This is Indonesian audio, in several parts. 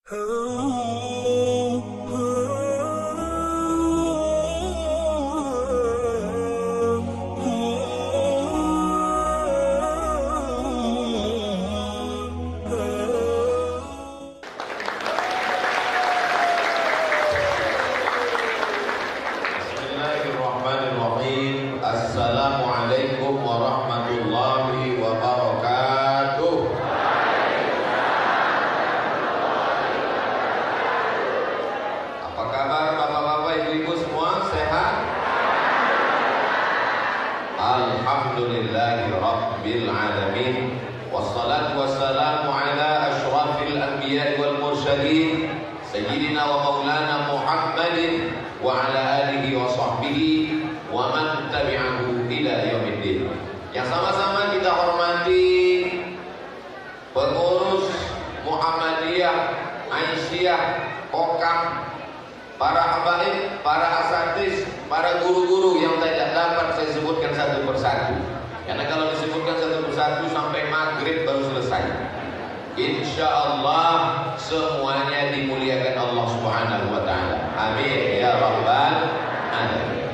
Bismillahirrahmanirrahim. Assalamualaikum warahmatullahi wabarakatuh. Apa kabar bapak-bapak, ibu-ibu semua? Sehat? Alhamdulillahi rabbil alamin. Wassalatu wassalamu ala asyrafil anbiya'i wal mursalin Sayyidina wa maulana Muhammadin wa ala alihi wa sahbihi wa man tabi'ahu ila yaumiddin. Yang sama-sama kita hormati pengurus Muhammadiyah, Aisyah, Kokam, para habaib, para asatidz, para guru-guru yang tidak dapat saya sebutkan satu persatu. Karena kalau disebutkan satu persatu sampai maghrib baru selesai. Insya Allah semuanya dimuliakan Allah Subhanahu wa Ta'ala. Amin ya Rabbal alamin.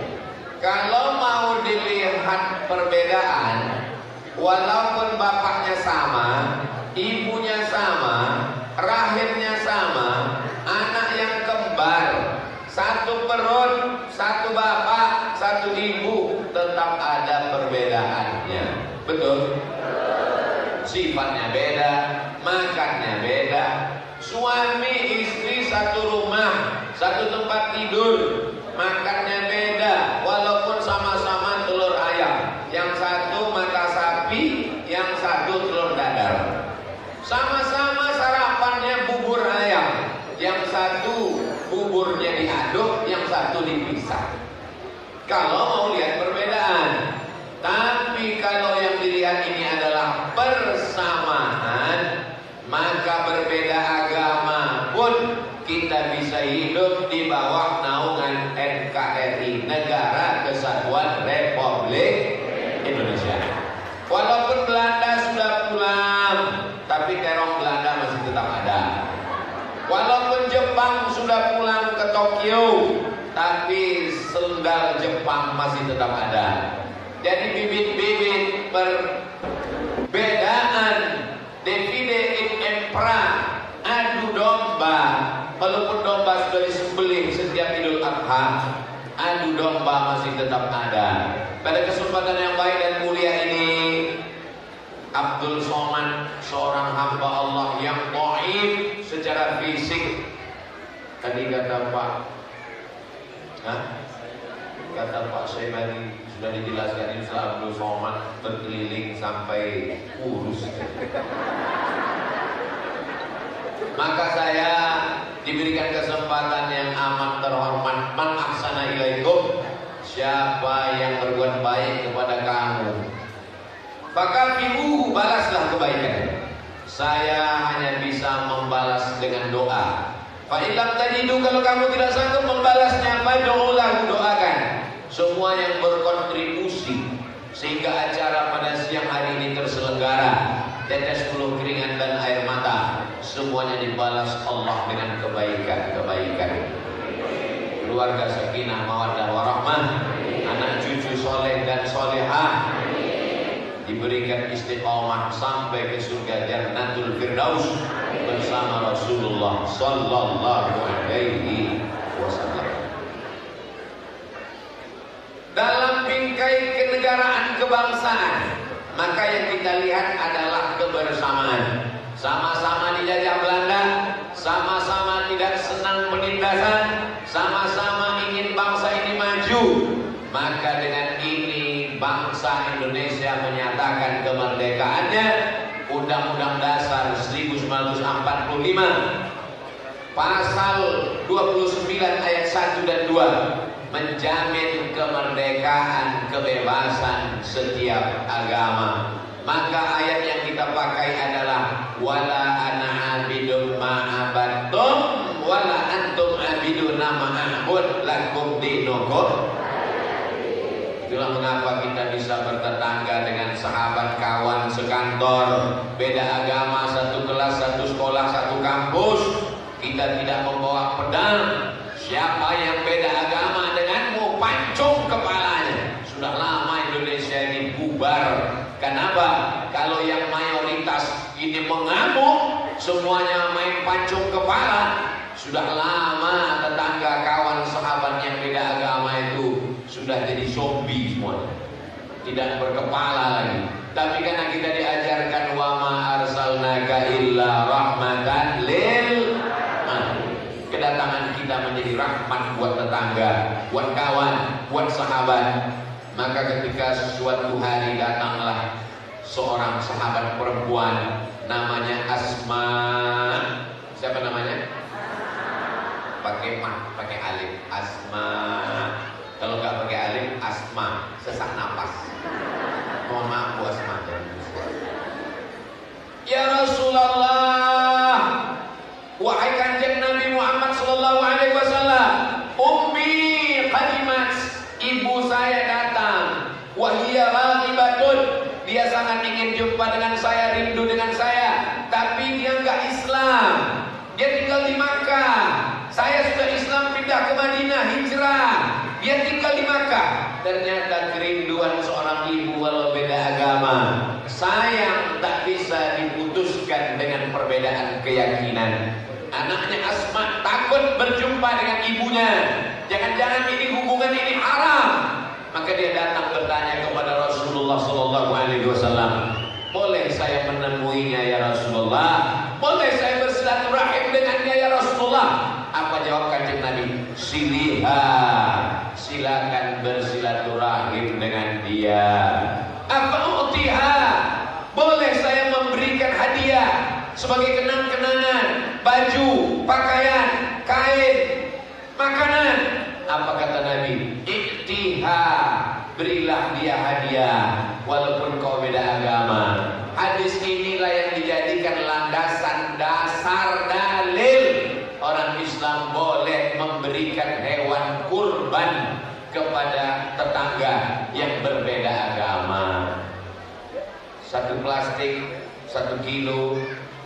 Kalau mau dilihat perbedaan, walaupun bapaknya sama, ibunya sama, rahimnya sama, anak yang kembar, satu perut, satu bapak, satu ibu, tetap ada perbedaannya. Betul? Sifatnya beda, makannya beda. Suami istri satu rumah, satu tempat tidur, makannya beda. Walaupun sama-sama telur ayam, yang satu mata sapi, yang satu telur dadar. Sama-sama sarapannya bubur ayam, yang satu buburnya diaduk, yang satu dipisah. Kalau mau lihat perbedaan. Tapi kalau yang dilihat ini adalah persamaan, maka berbeda agama pun kita bisa hidup di bawah naungan NKRI, Negara Kesatuan Republik Indonesia. Walaupun Belanda sudah pulang, tapi terong Belanda masih tetap ada. Walaupun Jepang sudah pulang ke Tokyo, tapi sendal Jepang masih tetap ada. Jadi bibit-bibit perbedaan, divide et impera, adu domba. Walaupun domba sudah disembelih setiap Idul Adha, adu domba masih tetap ada. Pada kesempatan yang baik dan mulia ini, Abdul Somad, seorang hamba Allah yang dhaif secara fisik. Tadi kata Pak, kata Pak Syemari, sudah dijelaskan ini Abdul Somad berkeliling sampai kurus. Maka saya diberikan kesempatan yang amat terhormat. Man ahsana ilaikum, siapa yang berbuat baik kepada kamu, fakafi'uhu, balaslah kebaikan. Saya hanya bisa membalas dengan doa. Fa illam tajidu, kalau kamu tidak sanggup membalasnya, fad'ulahu, doakan. Semua yang berkontribusi sehingga acara pada siang hari ini terselenggara, tetes peluh keringat dan air mata, semuanya dibalas Allah dengan kebaikan-kebaikan. Keluarga sakinah mawaddah warahmah, anak cucu soleh dan solehah, diberikan istiqomah sampai ke surga Jannatul Firdaus bersama Rasulullah sallallahu alaihi wasallam. Dalam bingkai kenegaraan kebangsaan, maka yang kita lihat adalah kebersamaan. Sama-sama dijajah Belanda, sama-sama tidak senang penindasan, sama-sama ingin bangsa ini maju. Maka dengan ini bangsa Indonesia menyatakan kemerdekaannya. Undang-Undang Dasar 1945 Pasal 29 ayat 1 dan 2 menjamin kemerdekaan, kebebasan setiap agama. Maka ayat yang kita pakai adalah wala ana abidun ma'abattum wala antum abiduna ma'abud lakum dinukum. Itulah mengapa kita bisa bertetangga dengan sahabat, kawan, sekantor, beda agama, satu kelas, satu sekolah, satu kampus. Kita tidak membawa pedang. Siapa yang beda agama denganmu, pancung kepalanya. Sudah lama Indonesia ini bubar. Kenapa? Kalau yang mayoritas ini mengamuk, semuanya main pancung kepala. Sudah lama tetangga, kawan, sahabat yang beda agama itu sudah jadi zombie semua, tidak berkepala lagi. Tapi karena kita diajarkan wa ma arsalnaka illa rahmatan lil alamin, kedatangan kita menjadi rahmat buat tetangga, buat kawan, buat sahabat. Maka ketika suatu hari datanglah seorang sahabat perempuan namanya Asma. Siapa namanya? Pakai mah, pakai alif. Asma. Kalau nggak pakai alif, asma, sesak napas. Mohon maaf Bu Asma. Ya Rasulullah, wahai kanjeng Nabi Muhammad sallallahu alaihi wasallam, ummi qadimat, ibu saya datang. Wahia raghibatun, dia sangat ingin jumpa dengan saya, rindu dengan saya, tapi dia nggak Islam. Dia tinggal di Makkah. Saya sudah Islam, pindah ke Madinah, hijrah. Dia tinggal di Makkah. Ternyata kerinduan seorang ibu walau beda agama, sayang tak bisa diputuskan dengan perbedaan keyakinan. Anaknya Asma takut berjumpa dengan ibunya. Jangan-jangan ini hubungan ini haram. Maka dia datang bertanya kepada Rasulullah sallallahu alaihi wasallam, boleh saya menemuinya ya Rasulullah? Boleh saya bersilaturahim dengannya ya Rasulullah? Apa jawab kanjeng Nabi? Siliha, silakan bersilaturahim dengan dia. Apa utiha? Boleh saya memberikan hadiah sebagai kenang-kenangan, baju, pakaian, kain, makanan. Apa kata Nabi? Iktiha, berilah dia hadiah walaupun kau beda agama. Hadis inilah yang dijadikan landasan dasar dalil orang Islam boleh memberikan hewan kurban kepada tetangga yang berbeda agama. 1 plastik, 1 kilo,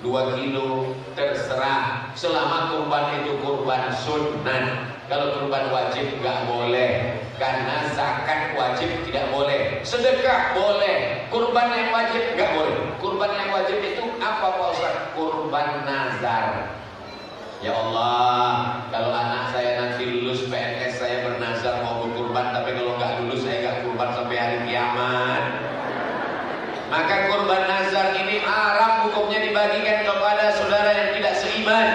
2 kilo, terserah. Selama kurban itu kurban sunnah. Kalau kurban wajib nggak boleh, karena zakat wajib tidak boleh, sedekah boleh, kurban yang wajib nggak boleh. Kurban yang wajib itu apa Pak Ustaz? Kurban nazar. Ya Allah, kalau anak saya nanti lulus PNS, saya bernazar mau berkurban, tapi kalau nggak lulus saya nggak kurban sampai hari kiamat. Maka kurban nazar ini haram hukumnya dibagikan kepada saudara yang tidak seiman.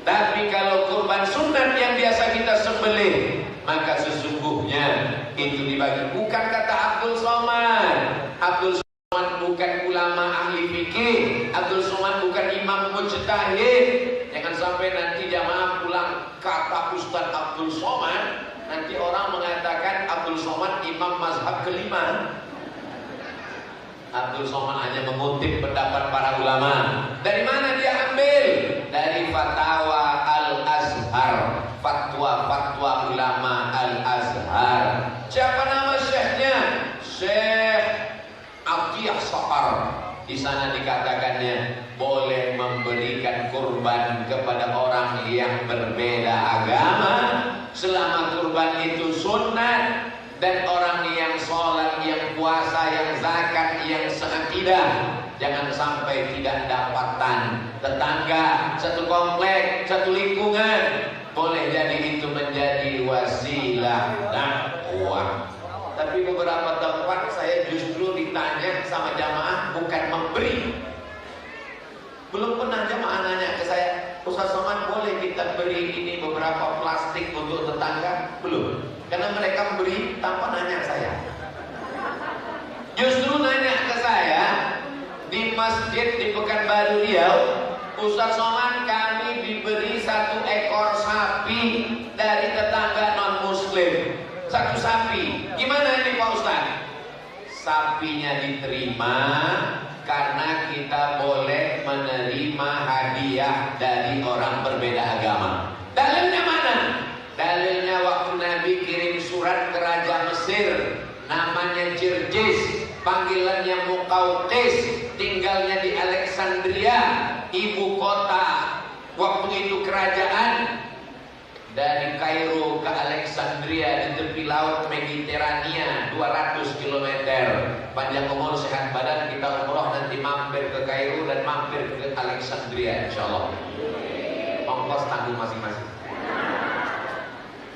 Tapi kalau kurban sunat yang biasa kita sembelih, maka sesungguhnya itu dibagi. Bukan kata Abdul Somad. Abdul Somad bukan ulama ahli fikih. Abdul Somad bukan imam mujtahid. Jangan sampai nanti jamaah pulang kata Ustaz Abdul Somad, nanti orang mengatakan Abdul Somad imam mazhab kelima. Abdul Somad hanya mengutip pendapat para ulama. Dari mana dia ambil? Dari fatwa Al-Azhar, fatwa-fatwa ulama Al-Azhar. Siapa nama syekhnya? Syekh Atiyah Saqar. Di sana dikatakannya boleh memberikan kurban kepada orang yang berbeda agama selama kurban itu sunat. Dan orang yang sholat, yang puasa, yang zakat, yang seakidah, jangan sampai tidak dapatan. Tetangga, satu komplek, satu lingkungan, boleh jadi itu menjadi wasilah dakwah. Tapi beberapa tempat saya justru ditanya sama jamaah bukan memberi. Belum pernah jamaah nanya ke saya, Ustaz Somad boleh kita beri ini beberapa plastik untuk tetangga? Belum. Karena mereka memberi tanpa nanya saya. Justru nanya ke saya di masjid di Pekanbaru Riau, Ustaz Somad kami diberi 1 ekor sapi dari tetangga non muslim. 1 sapi. Gimana ini Pak Ustaz? Sapinya diterima karena kita boleh menerima hadiah dari orang berbeda agama. Dalilnya mana? Dalilnya waktu Nabi kirim surat ke Raja Mesir, namanya Jirjis, panggilannya Muqawqis, tinggalnya di Alexandria, ibu kota waktu itu kerajaan dari Kairo ke Alexandria di tepi laut Mediterania 200 km. Panjang umur sehat badan, kita umroh nanti mampir ke Kairo dan mampir ke Alexandria insyaallah. Ongkos tanggung masing-masing.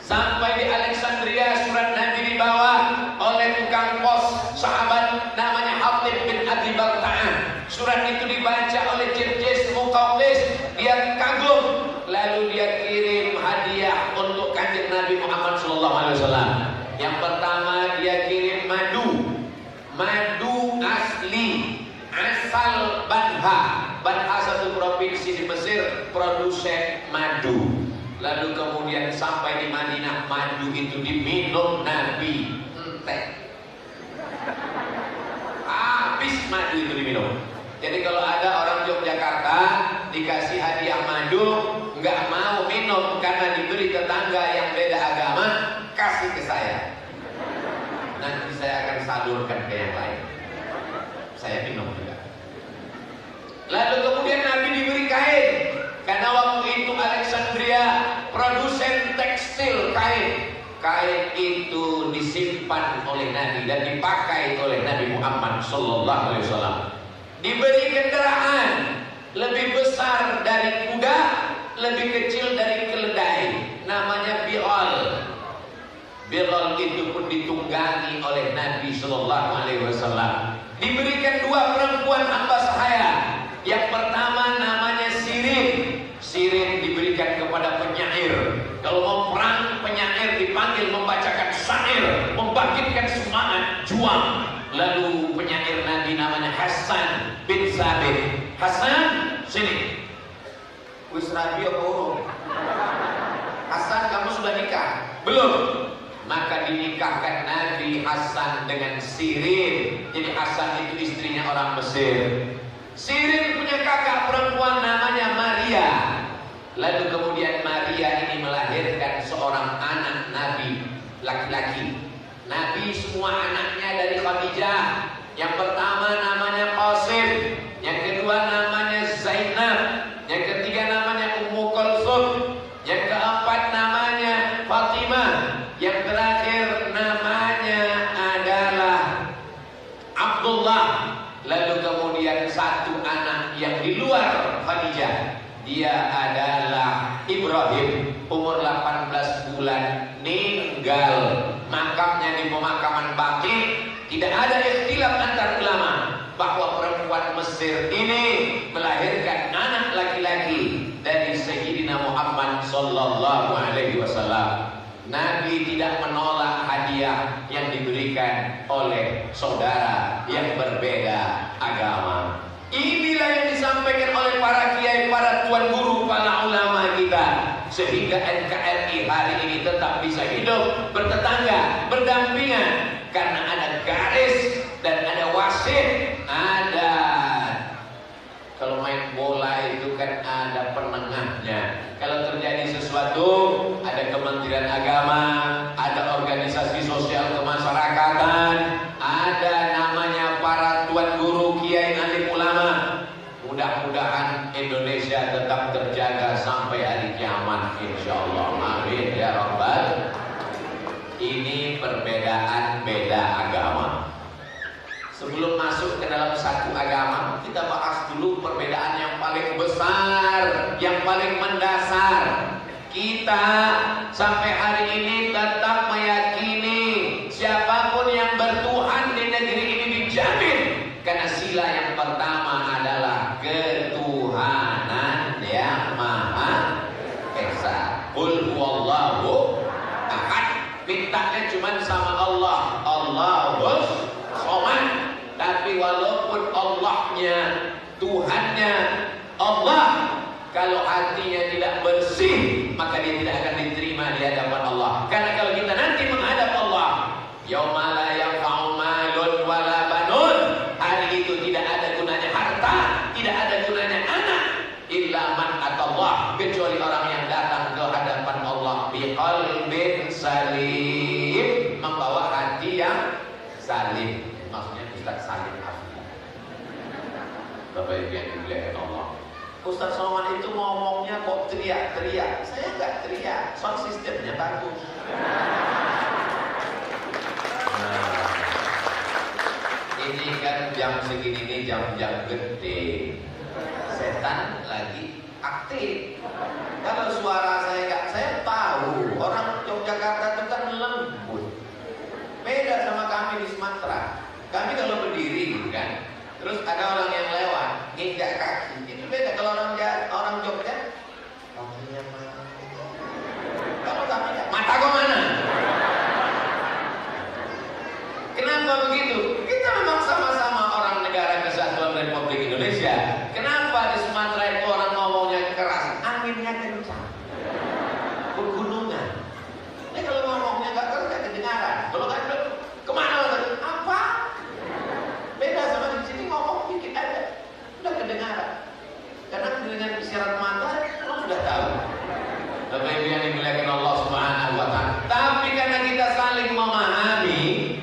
Sampai di Alexandria, surat Nabi dibawa oleh tukang pos sahabat namanya Hatib bin Abi Balta'ah. Surat itu dibaca oleh Jirjis Muqawqis, dia kagum, lalu dia kirim hadiah untuk kanjeng Nabi Muhammad SAW. Yang pertama dia kirim madu asli, asal Banha. Banha satu provinsi di Mesir, produsen madu. Lalu kemudian sampai di Madinah, madu itu diminum Nabi. Habis madu itu diminum. Jadi kalau ada orang Yogyakarta dikasih hadiah madu, nggak mau minum karena diberi tetangga yang beda agama, kasih ke saya. Nanti saya akan salurkan ke yang lain. Saya minum juga. Lalu kemudian Nabi diberi kain. Karena waktu itu Alexandria produsen tekstil kain. Kain itu disimpan oleh Nabi dan dipakai oleh Nabi Muhammad SAW. Diberi kendaraan lebih besar dari kuda, lebih kecil dari keledai, namanya Bilal. Bilal itu pun ditunggangi oleh Nabi SAW. Diberikan dua perempuan hamba sahaya. Yang pertama namanya Sirin. Sirin diberikan kepada penyair. Kalau mau perang, penyair dipanggil membacakan syair, membangkitkan semangat juang. Lalu penyair Nabi namanya Hasan bin Sabit. Hasan, sini. Wis rabi apa urung? Hasan, kamu sudah nikah? Belum. Maka dinikahkan Nabi Hasan dengan Sirin. Jadi Hasan itu istrinya orang Mesir. Sirin punya kakak perempuan namanya Maria. Lalu kemudian Maria ini melahirkan seorang anak Nabi laki-laki. Nabi semua anaknya dari Khadijah. Yang pertama namanya Qasim, yang kedua namanya Zainab, yang ketiga namanya Ummu Kulsum, yang keempat namanya Fatimah, yang terakhir namanya adalah Abdullah. Lalu kemudian satu anak yang di luar Khadijah, dia adalah Ibrahim, umur 18 bulan meninggal. Makamnya di pemakaman Baqi. Tidak ada ikhtilaf antar ulama bahwa perempuan Mesir ini melahirkan anak laki-laki dari Sayyidina Muhammad SAW. Nabi tidak menolak hadiah yang diberikan oleh saudara yang berbeda agama. Inilah yang disampaikan oleh para kiai, para tuan guru, para ulama kita, sehingga NKRI hari ini tetap bisa hidup bertetangga, berdampingan, karena ada garis dan ada wasit. Ada, kalau main bola itu kan ada penengahnya. Kalau terjadi sesuatu, ada Kementerian Agama, ada organisasi sosial kemasyarakatan, ada namanya para tuan guru, kiai, alim ulama. Mudah-mudahan Indonesia tetap terjaga sampai hari kiamat, insyaallah. Amin ya rabbal. Ini perbedaan beda agama. Sebelum masuk ke dalam satu agama, kita bahas dulu perbedaan yang paling besar, yang paling mendasar. Kita sampai hari ini tetap meyakini siapapun yang bertuhan di negeri ini dijamin. Karena sila yang pertama adalah ketuhanan yang maha esa. Qul huwallahu ahad. Mintanya cuma sama Allah, Allahus somad. Tapi walaupun Allahnya, Tuhannya Allah, kalau hatinya tidak bersih, maka dia tidak akan diterima di hadapan Allah. Karena kalau kita nanti menghadap Allah, yauma la yanfa'u malun wala banun, hari itu tidak ada gunanya harta, tidak ada gunanya anak, illa man atallah, kecuali orang yang datang ke hadapan Allah biqalbin salim, membawa hati yang salim. Maksudnya Ustaz Salim Hafiz. Bapak Ibu yang dimuliakan Allah, Ustaz Somad itu ngomongnya kok teriak-teriak. Saya nggak teriak, sound sistemnya bagus. Nah, ini kan jam segini ini jam-jam gede. Setan lagi aktif. Kalau suara saya nggak, saya tahu orang Yogyakarta itu kan lembut. Beda sama kami di Sumatera. Kami kalau berdiri kan, terus ada orang yang lewat nginjak kaki, itu beda. Kalau orang Jogja, kakinya mana? Kalau kami mata kok mana? Kenapa begitu? Kita memang sama-sama orang negara kesatuan Republik Indonesia. Kenapa di Sumatera itu orang ngomongnya keras, anginnya kencang, pegunungan. Kalau ngomongnya nggak keras nggak kedengaran. Kalau kan kemana? Apa? Beda sama di sini ngomong dikit aja udah kedengaran. Karena dengan isyarat mata lo sudah tahu. Bapak Ibu yang dimuliakan Allah Subhanahu wa Ta'ala. Tapi karena kita saling memahami,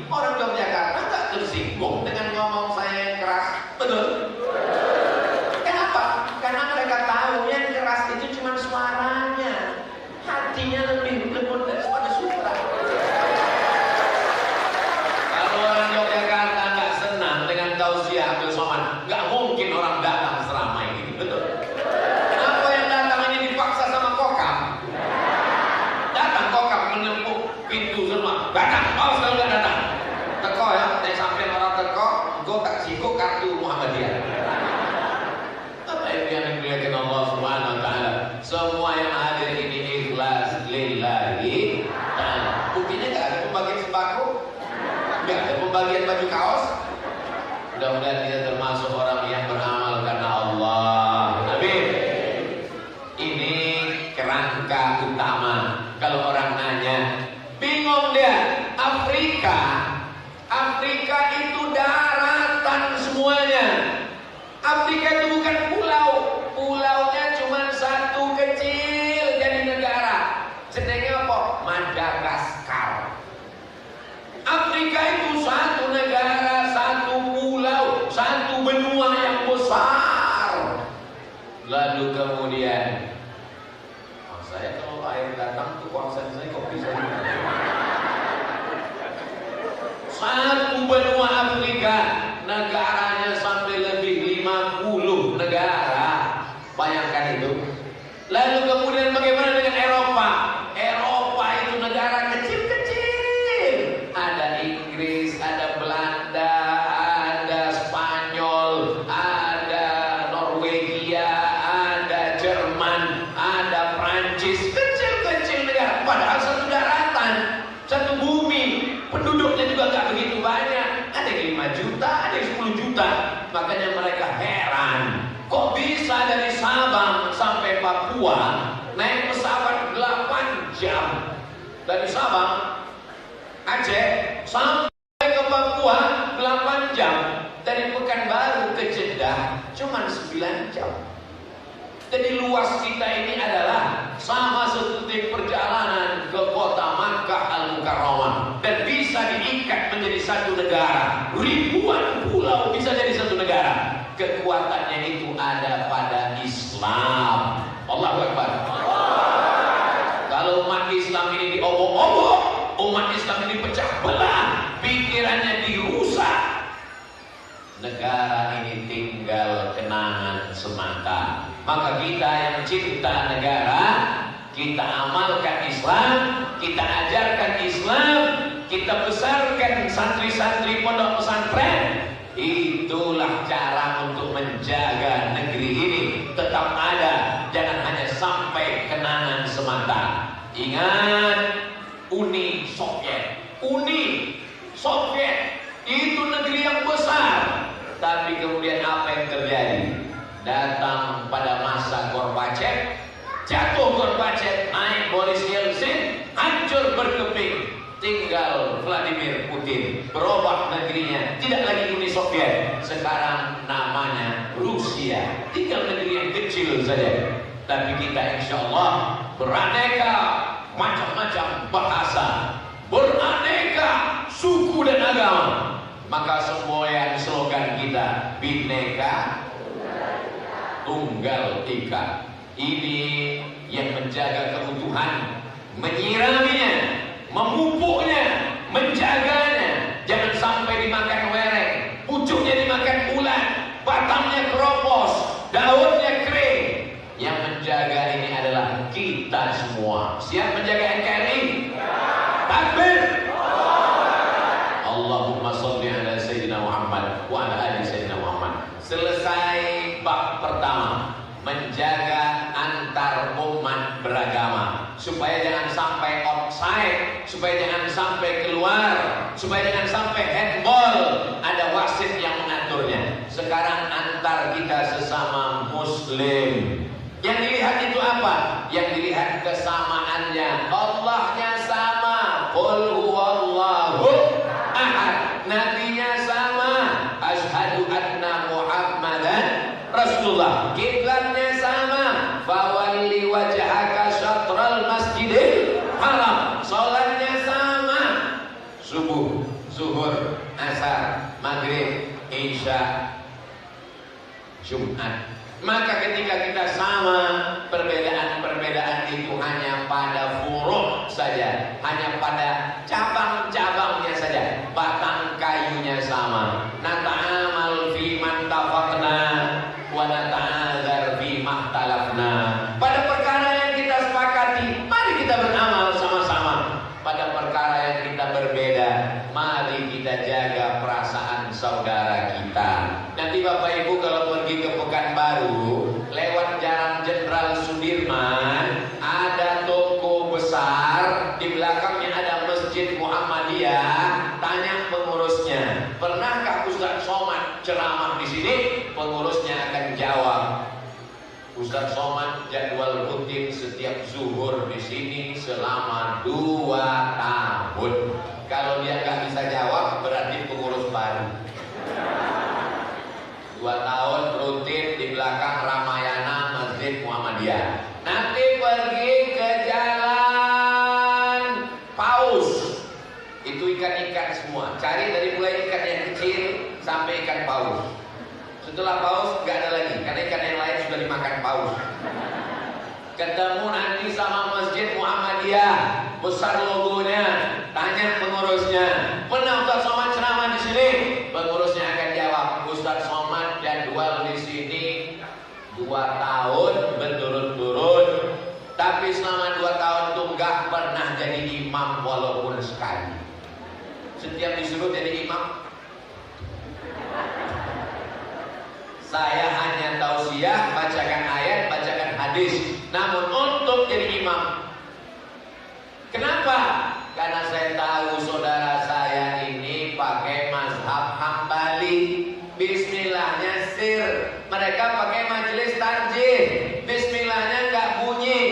orang Yogyakarta nggak tersinggung dengan ngomong saya yang keras. Betul? Kenapa? Karena mereka tahu yang keras itu cuma suaranya, hatinya lebih lembut daripada suara. Kalau orang Yogyakarta nggak senang dengan tausiah Abdul Somad, nggak mungkin orang datang seramai ini. Betul? Kenapa yang datang ini dipaksa sama kokam? Datang kokam menempuk pintu semua. Datang, awas kalau nggak datang. Teko ya, saya sampai orang teko, gue tak sikuk kartu Muhammadiyah. Apa itu yang dimuliakan Allah Subhanahu wa Ta'ala? Semua yang hadir ini ikhlas lillahi ta'ala. Buktinya nggak ada pembagian sembako, nggak ada pembagian baju kaos. Mudah-mudahan kita termasuk orang yang beramal karena Allah. Amin. Ini kerangka utama. Kalau orang nanya, bingung dia, Afrika itu daratan semuanya. Afrika itu bukan pulau. Pulaunya cuma satu kecil jadi negara. Sedangnya apa? Madagaskar. Afrika itu satu negara, satu pulau, satu benua yang besar. Lalu kemudian, saya kalau air datang tuh konsen saya kok bisa satu benua Afrika, negaranya sampai lebih 50 negara. Bayangkan itu. Lalu kemudian bagaimana dengan Eropa? Eropa itu negara kecil-kecil. Ada Inggris, ada Belanda, ada Spanyol, ada Norwegia, ada Jerman, ada Prancis. Kecil-kecil negara. Padahal satu daratan, satu bumi. Penduduknya juga nggak begitu banyak. Ada yang 5 juta, ada yang 10 juta. Makanya mereka heran. Kok bisa dari Sabang sampai Papua naik pesawat 8 jam? Dari Sabang, Aceh sampai ke Papua 8 jam. Dari Pekanbaru ke Jeddah cuma 9 jam. Jadi luas kita ini adalah sama seperti perjalanan ke kota Makkah Al-Mukarramah, dan bisa diikat menjadi satu negara. Ribuan pulau bisa jadi satu negara. Kekuatannya itu ada pada Islam. Allahu Akbar. Kalau umat Islam ini diobok-obok, umat Islam ini pecah belah, pikirannya dirusak, negara ini tinggal kenangan semata. Maka kita yang cinta negara, kita amalkan Islam, kita ajarkan Islam, kita besarkan santri-santri pondok pesantren. Itulah cara untuk menjaga negeri ini tetap ada, jangan hanya sampai kenangan semata. Ingat Uni Soviet. Uni Soviet itu negeri yang besar, tapi kemudian apa yang terjadi? Datang pada masa Gorbachev, jatuh Gorbachev, naik Boris Yeltsin, hancur berkeping, tinggal Vladimir Putin. Berubah negerinya, tidak lagi Uni Soviet, sekarang namanya Rusia. Tinggal negeri yang kecil saja, tapi kita insya Allah beraneka macam-macam bahasa, beraneka suku dan agama. Maka semua yang slogan kita Bhinneka Tunggal Ika. Ini yang menjaga keutuhan, menyiraminya, memupuknya, menjaganya. Jangan sampai dimakan wereng, pucuknya dimakan ulat, batangnya keropos, daunnya kering. Yang menjaga ini adalah kita semua. Siap menjaga NKRI? Takbir! Allahumma sholli ala Sayyidina Muhammad wa ala ali Sayyidina Muhammad. Selesai bab pertama, menjaga antar umat beragama, supaya jangan sampai offside, supaya jangan sampai keluar, supaya jangan sampai handball, ada wasit yang mengaturnya. Sekarang antar kita sesama muslim. Yang dilihat itu apa? Yang dilihat kesamaannya. Allahnya sama, qul huwallahu ahad. Nabinya sama, asyhadu anna Muhammadan Rasulullah. Kiblatnya sama, fawalli wajhaka syatral masjidil haram. Salatnya sama, subuh, zuhur, asar, maghrib, isya, Jumat. Maka ketika kita sama, perbedaan-perbedaan itu hanya pada furu' saja, hanya pada cabang-cabangnya saja. Batang kayunya sama. Nata'amal fi man tafaqna wa nata'adzar fi mahtalafna. Pada perkara yang kita sepakati, mari kita beramal sama-sama. Pada perkara yang kita berbeda, mari kita jaga perasaan saudara kita. Nanti Bapak Ibu kalau pergi ke Pekanbaru, lewat Jalan Jenderal Sudirman, ada toko besar, di belakangnya ada Masjid Muhammadiyah. Tanya pengurusnya, pernahkah Ustaz Somad ceramah di sini? Pengurusnya akan jawab, Ustaz Somad jadwal rutin setiap zuhur di sini selama 2 tahun. Kalau dia nggak bisa jawab, berarti pengurus baru. 2 tahun rutin di belakang Ramayana Masjid Muhammadiyah. Nanti pergi ke Jalan Paus, itu ikan-ikan semua. Cari dari mulai ikan yang kecil sampai ikan paus. Setelah paus nggak ada lagi, karena ikan yang lain sudah dimakan paus. Ketemu nanti sama Masjid Muhammadiyah, besar logonya. Tanya pengurusnya, pernah Ustaz Somad ceramah di sini? Pengurusnya akan jawab, Ustaz Somad jadwal di sini 2 tahun berturut-turut, tapi selama 2 tahun itu nggak pernah jadi imam walaupun sekali. Setiap disuruh jadi imam, saya hanya tausiah, bacakan ayat, bacakan hadis. Namun untuk jadi imam, kenapa? Karena saya tahu saudara saya ini pakai mazhab Hambali. Bismillahnya sir. Mereka pakai majelis tanjih. Bismillahnya nggak bunyi.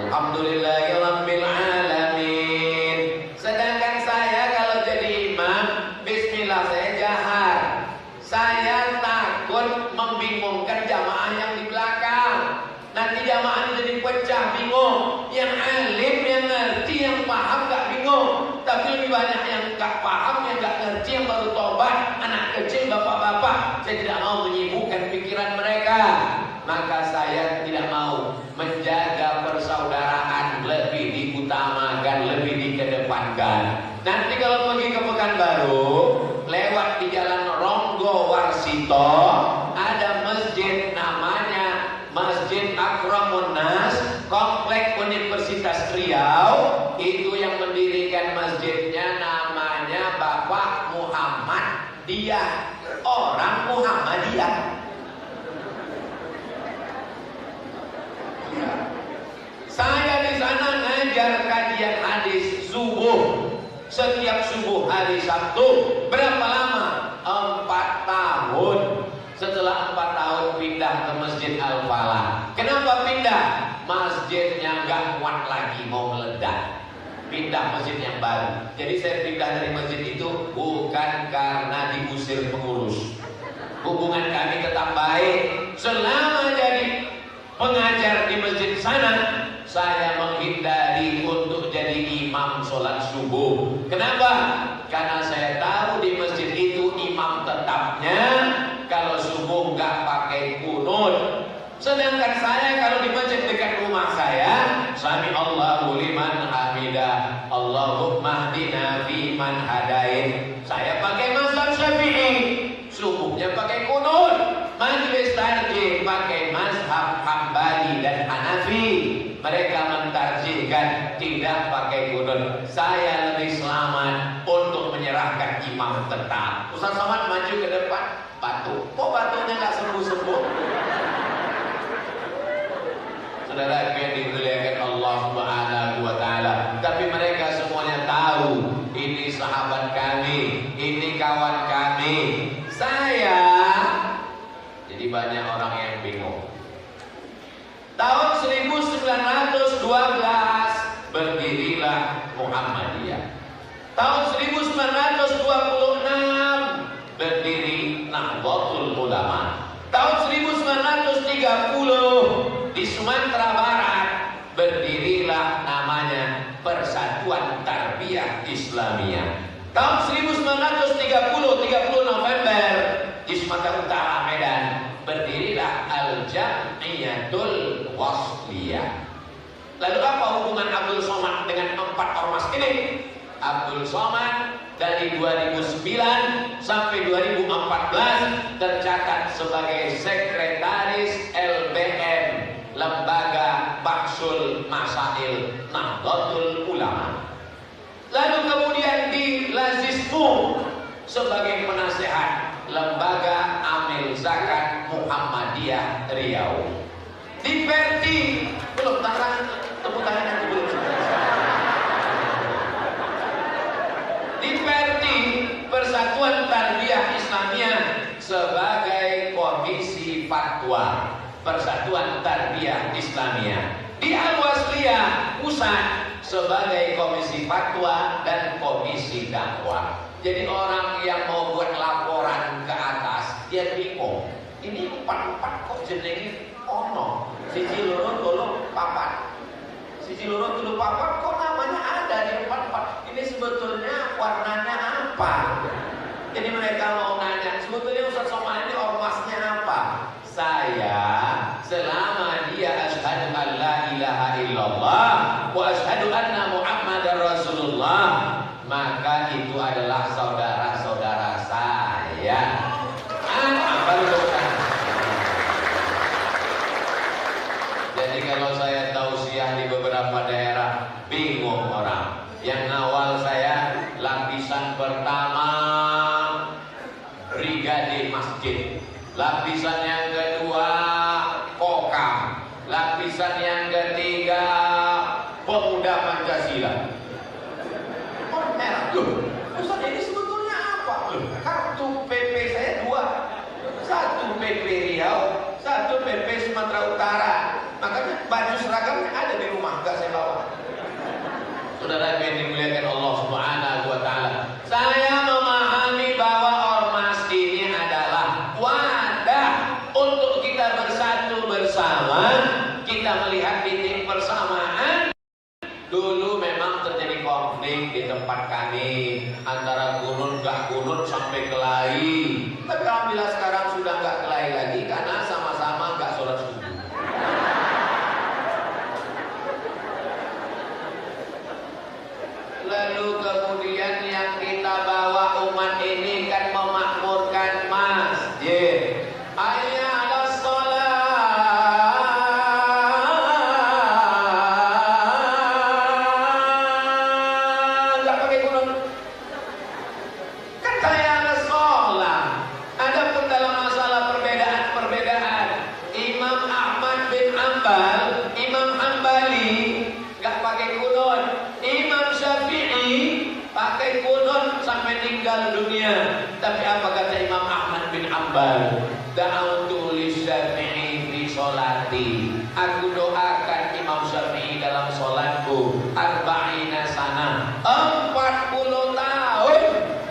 Alhamdulillahirabbil alamin. Sedangkan saya kalau jadi imam, bismillah saya jahar. Saya takut membingungkan jamaah yang di belakang. Nanti jamaah ini jadi pecah, bingung. Yang alim, yang ngerti, yang paham gak bingung. Tapi lebih banyak yang gak paham, yang gak ngerti, yang baru tobat, anak kecil, bapak-bapak. Saya tidak mau menyibukkan pikiran mereka. Maka saya tidak mau menjaga persaudaraan, lebih diutamakan, lebih dikedepankan. Nanti kalau pergi ke Pekanbaru, lewat di Jalan Ronggo Warsito, ada masjid namanya Masjid Akramun Nas, Komplek Universitas Riau. Itu yang mendirikan masjidnya namanya Bapak Muhammad Dia, orang Muhammadiyah. Saya di sana ngajar kajian hadis subuh, setiap subuh hari Sabtu. Berapa lama? 4 tahun. Setelah 4 tahun pindah ke Masjid Al-Falah. Kenapa pindah? Masjidnya nggak kuat lagi, mau meledak. Pindah masjid yang baru. Jadi saya pindah dari masjid itu bukan karena diusir pengurus. Hubungan kami tetap baik. Selama jadi pengajar di masjid sana, saya menghindari untuk jadi imam sholat subuh. Kenapa? Karena saya tahu di masjid itu imam tetapnya kalau subuh saya kalau di masjid dekat rumah saya, sami Allahu liman hamidah, Allahumma hdina fi man hadain. Saya pakai mazhab Syafi'i, subuhnya pakai kunut. Majelis tarjih pakai mazhab Hambali dan Hanafi. Mereka mentarjihkan tidak pakai kunut. Saya lebih selamat untuk menyerahkan imam tetap. Ustaz Somad maju ke depan, batuk. Kok batuknya nggak sembuh-sembuh? Saudara yang dimuliakan Allah Subhanahu wa taala. Tapi mereka semuanya tahu ini sahabat kami, ini kawan kami. Saya jadi banyak orang yang bingung. Tahun 1912 berdirilah Muhammadiyah. Tahun 1926 berdiri Nahdlatul Ulama. Tahun 1930 di Sumatera Barat berdirilah namanya Persatuan Tarbiyah Islamiyah. Tahun 1930 November di Sumatera Utara Medan berdirilah Al-Jam'iyatul Wasliyah. Lalu apa hubungan Abdul Somad dengan 4 ormas ini? Abdul Somad dari 2009 sampai 2014 tercatat sebagai sekretaris LBM, Lembaga Bahsul Masail Nahdlatul Ulama. Lalu kemudian di Lazismu sebagai penasehat Lembaga Amil Zakat Muhammadiyah Riau. Di Perti belum tepuk tangan yang belum. Di Perti Persatuan Tarbiyah Islamiyah sebagai Komisi Fatwa Persatuan Tarbiyah Islamiyah. Di Al-Wasliyah Pusat sebagai Komisi Fatwa dan Komisi Dakwah. Jadi orang yang mau buat laporan ke atas dia bingung. Ini 4 kok jenenge ono. Siji loro telu papat. Siji loro telu papat kok namanya ada di 4. Ini sebetulnya warnanya apa? Jadi mereka mau nanya, sebetulnya Ustaz Somad ini ormasnya apa? Saya selama dia asyhadu an la ilaha illallah wa asyhadu anna Muhammadar Rasulullah, maka itu adalah saudara-saudara saya. Jadi kalau saya tausiah di beberapa daerah, bingung orang. Yang awal saya lapisan pertama brigade masjid, lapisan yang kedua kokam, lapisan yang ketiga pemuda Pancasila. Oh merah loh, Ustaz ini sebetulnya apa? Loh, kartu PP saya 2, 1 PP Riau, 1 PP Sumatera Utara. Makanya baju seragamnya ada di rumah, enggak saya bawa. Saudara yang dimuliakan Allah Subhanahu wa taala, saya memahami bahwa ormas ini adalah wadah untuk kita bersatu bersama, kita melihat titik persamaan. Dulu memang terjadi konflik di tempat kami antara kunut gak kunut sampai kelahi. Tapi alhamdulillah sekarang sudah gak kelahi lagi karena sama-sama gak sholat subuh. Lalu kemudian yang kita bawa umat ini kan memakmurkan masjid. Hayya 'alas shalah. Enggak pakai kunut. Kan saya 'alas shalah. Adapun dalam masalah perbedaan, Imam Ahmad bin Hanbal, Imam Hambali enggak pakai kunut. Imam Syafi'i pakai kunut sampai tinggal dunia. Tapi apa kata Imam Ahmad bin Hanbal? Da'autu li Syafi'i fi sholati. Aku doakan Imam Syafi'i dalam sholatku 40 sana, 40 tahun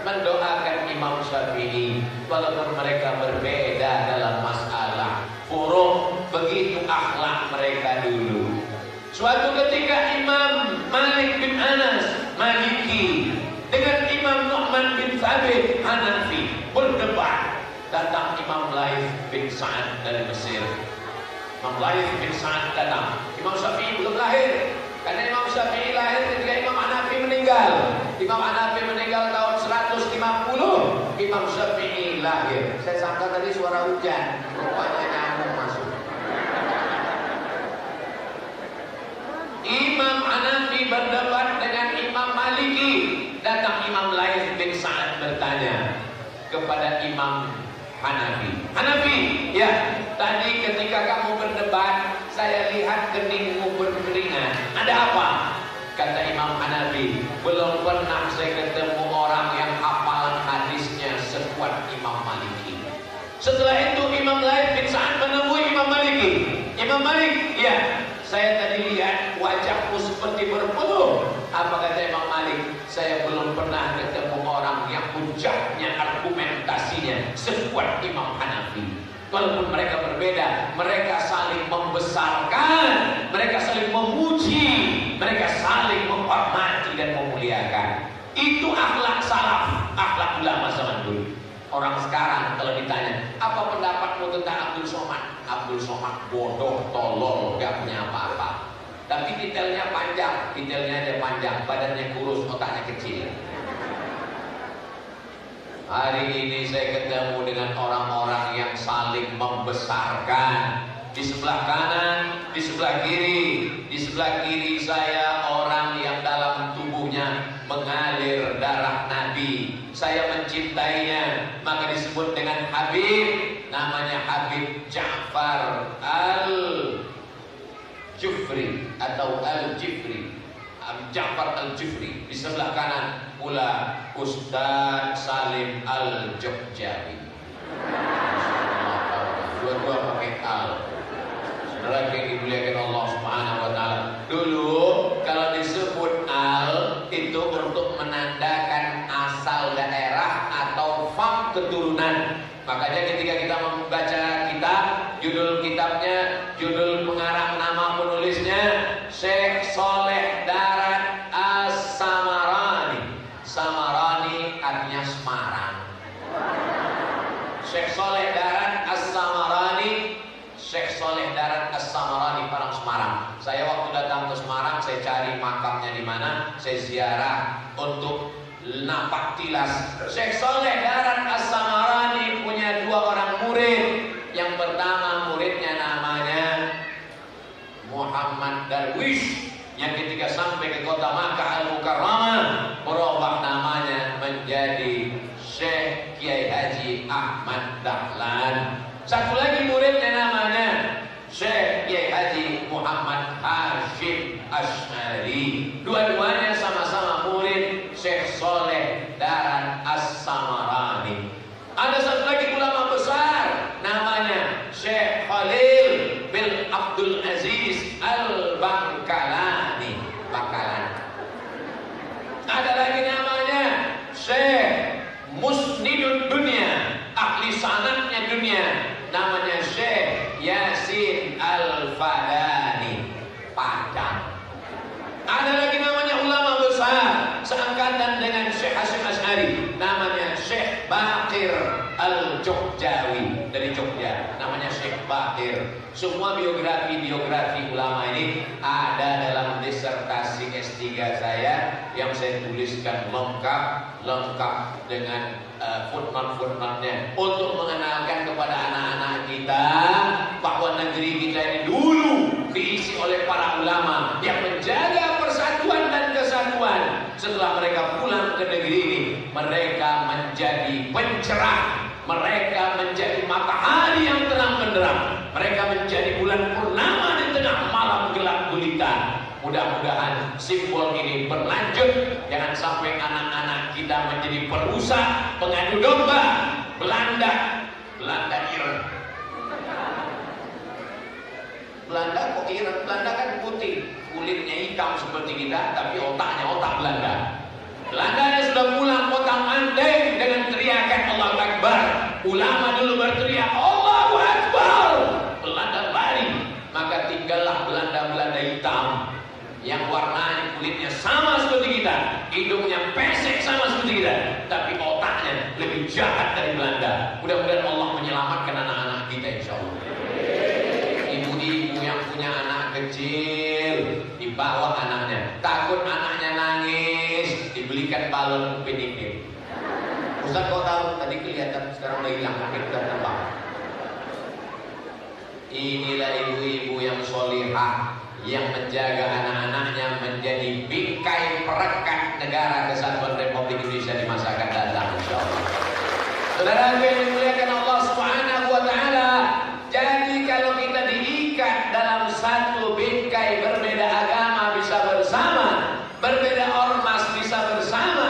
mendoakan Imam Syafi'i. Walaupun mereka berbeda dalam masalah furu', begitu akhlak mereka dulu. Suatu ketika Imam Malik bin Anas Maliki dengan Imam Nu'man bin Thabit Hanafi berdebat. Datang Imam Laith bin Sa'ad dari Mesir. Imam Laits bin Sa'ad datang. Imam Syafi'i belum lahir. Karena Imam Syafi'i lahir ketika Imam Hanafi meninggal. Imam Hanafi meninggal tahun 150. Imam Syafi'i lahir. Saya sangka tadi suara hujan. Rupanya nyamuk masuk. Imam Hanafi berdebat dengan Imam Maliki. Datang Imam Laits bin Sa'ad bertanya kepada Imam Hanafi. Hanafi, ya, tadi ketika kamu berdebat, saya lihat keningmu berkeringat. Ada apa? Kata Imam Hanafi, belum pernah saya ketemu orang yang hafalan hadisnya sekuat Imam Maliki. Setelah itu Imam Laits bin Sa'ad menemui Imam Maliki. Imam Malik, ya, saya tadi lihat wajahmu seperti berpeluh. Apa kata Imam Malik? Saya belum pernah ketemu orang yang hujahnya, argumentasinya sekuat Imam Hanafi. Walaupun mereka berbeda, mereka saling membesarkan, mereka saling memuji, mereka saling menghormati dan memuliakan. Itu akhlak salaf, akhlak ulama zaman dulu. Orang sekarang kalau ditanya, apa pendapatmu tentang Abdul Somad? Abdul Somad bodoh, tolol, gak punya apa-apa. Tapi detailnya panjang, detailnya aja panjang, badannya kurus, otaknya kecil. Hari ini saya ketemu dengan orang-orang yang saling membesarkan. Di sebelah kanan, di sebelah kiri. Di sebelah kiri saya orang yang dalam tubuhnya mengalir darah Nabi. Saya mencintainya, maka disebut dengan Habib. Namanya Habib Ja'far Al-Jufri atau Al-Jifri. Ja'far Al-Jufri. Di sebelah kanan pula Ustaz Salim Al-Jogjawi. Dua-dua pakai Al. Saudara yang dimuliakan Allah Subhanahu wa taala. Dulu kalau disebut Al itu untuk menandakan asal daerah atau fam keturunan. Makanya ketika kita membaca kitab, judul kitabnya, judul pengarang nama penulisnya Syekh Soleh Darat As-Samarani. Samarani artinya Semarang. Syekh Soleh Darat As-Samarani, Syekh Soleh Darat As-Samarani, Parang Semarang. Saya waktu datang ke Semarang, saya cari makamnya di mana, saya ziarah untuk napak tilas. Syekh Soleh Darat As-Samarani punya dua orang murid. Yang pertama muridnya namanya Muhammad Darwish, yang ketika sampai ke kota Makkah Al-Mukarramah berubah namanya menjadi Syekh Kiai Haji Ahmad Dahlan. Satu lagi muridnya namanya Syekh Kiai Haji Muhammad Hashim Asy'ari. Dua-duanya sama-sama murid Syekh Soleh Darat As-Samarani. Ada satu lagi ulama besar namanya Syekh Khalil bin Abdul Aziz Al-Bangkalani. Ada lagi namanya Syekh Musnidud Dunia, ahli sanatnya dunia, namanya Syekh Yasin Al-Fadani, Padang. Ada lagi namanya ulama besar seangkatan dengan Syekh Hashim Asy'ari, namanya Syekh Baqir Al-Jogjawi dari Jogja, namanya Syekh Baqir. Semua biografi ulama ini ada dalam disertasi S3 saya yang saya tuliskan lengkap dengan footnote-footnote-nya untuk mengenalkan kepada anak-anak kita bahwa negeri kita ini dulu diisi oleh para ulama yang menjaga persatuan dan kesatuan. Setelah mereka pulang ke negeri ini, mereka menjadi pencerah, mereka menjadi matahari yang terang benderang, mereka menjadi bulan purnama di tengah malam gelap gulita. Mudah-mudahan simbol ini berlanjut. Jangan sampai anak-anak kita menjadi perusak, pengadu domba. Belanda Ireng. Belanda kok Ireng? Belanda kan putih, kulitnya hitam seperti kita, tapi otaknya otak Belanda. Belandanya sudah pulang potang-anting dengan teriakan Allahu Akbar. Ulama dulu berteriak Allahu Akbar. Belanda lari, maka tinggallah Belanda hitam yang warnanya kulitnya sama seperti kita, hidungnya pesek sama seperti kita, tapi otaknya lebih jahat dari Belanda. Mudah-mudahan Allah menyelamatkan anak-anak kita, insya Allah. Ibu-ibu kecil, dibawa anaknya. Takut anaknya nangis, dibelikan balon Upin Ipin. Ustaz kau tahu tadi kelihatan, sekarang udah hilang, udah terbang. Inilah ibu-ibu yang solihah, yang menjaga anak-anaknya menjadi bingkai perekat negara Kesatuan Republik Indonesia di masa akan datang, insyaallah. Saudara yang dimuliakan Allah Subhanahu wa taala, jadi kalau kita diikat dalam satu bingkai, berbeda agama bisa bersama, berbeda ormas bisa bersama,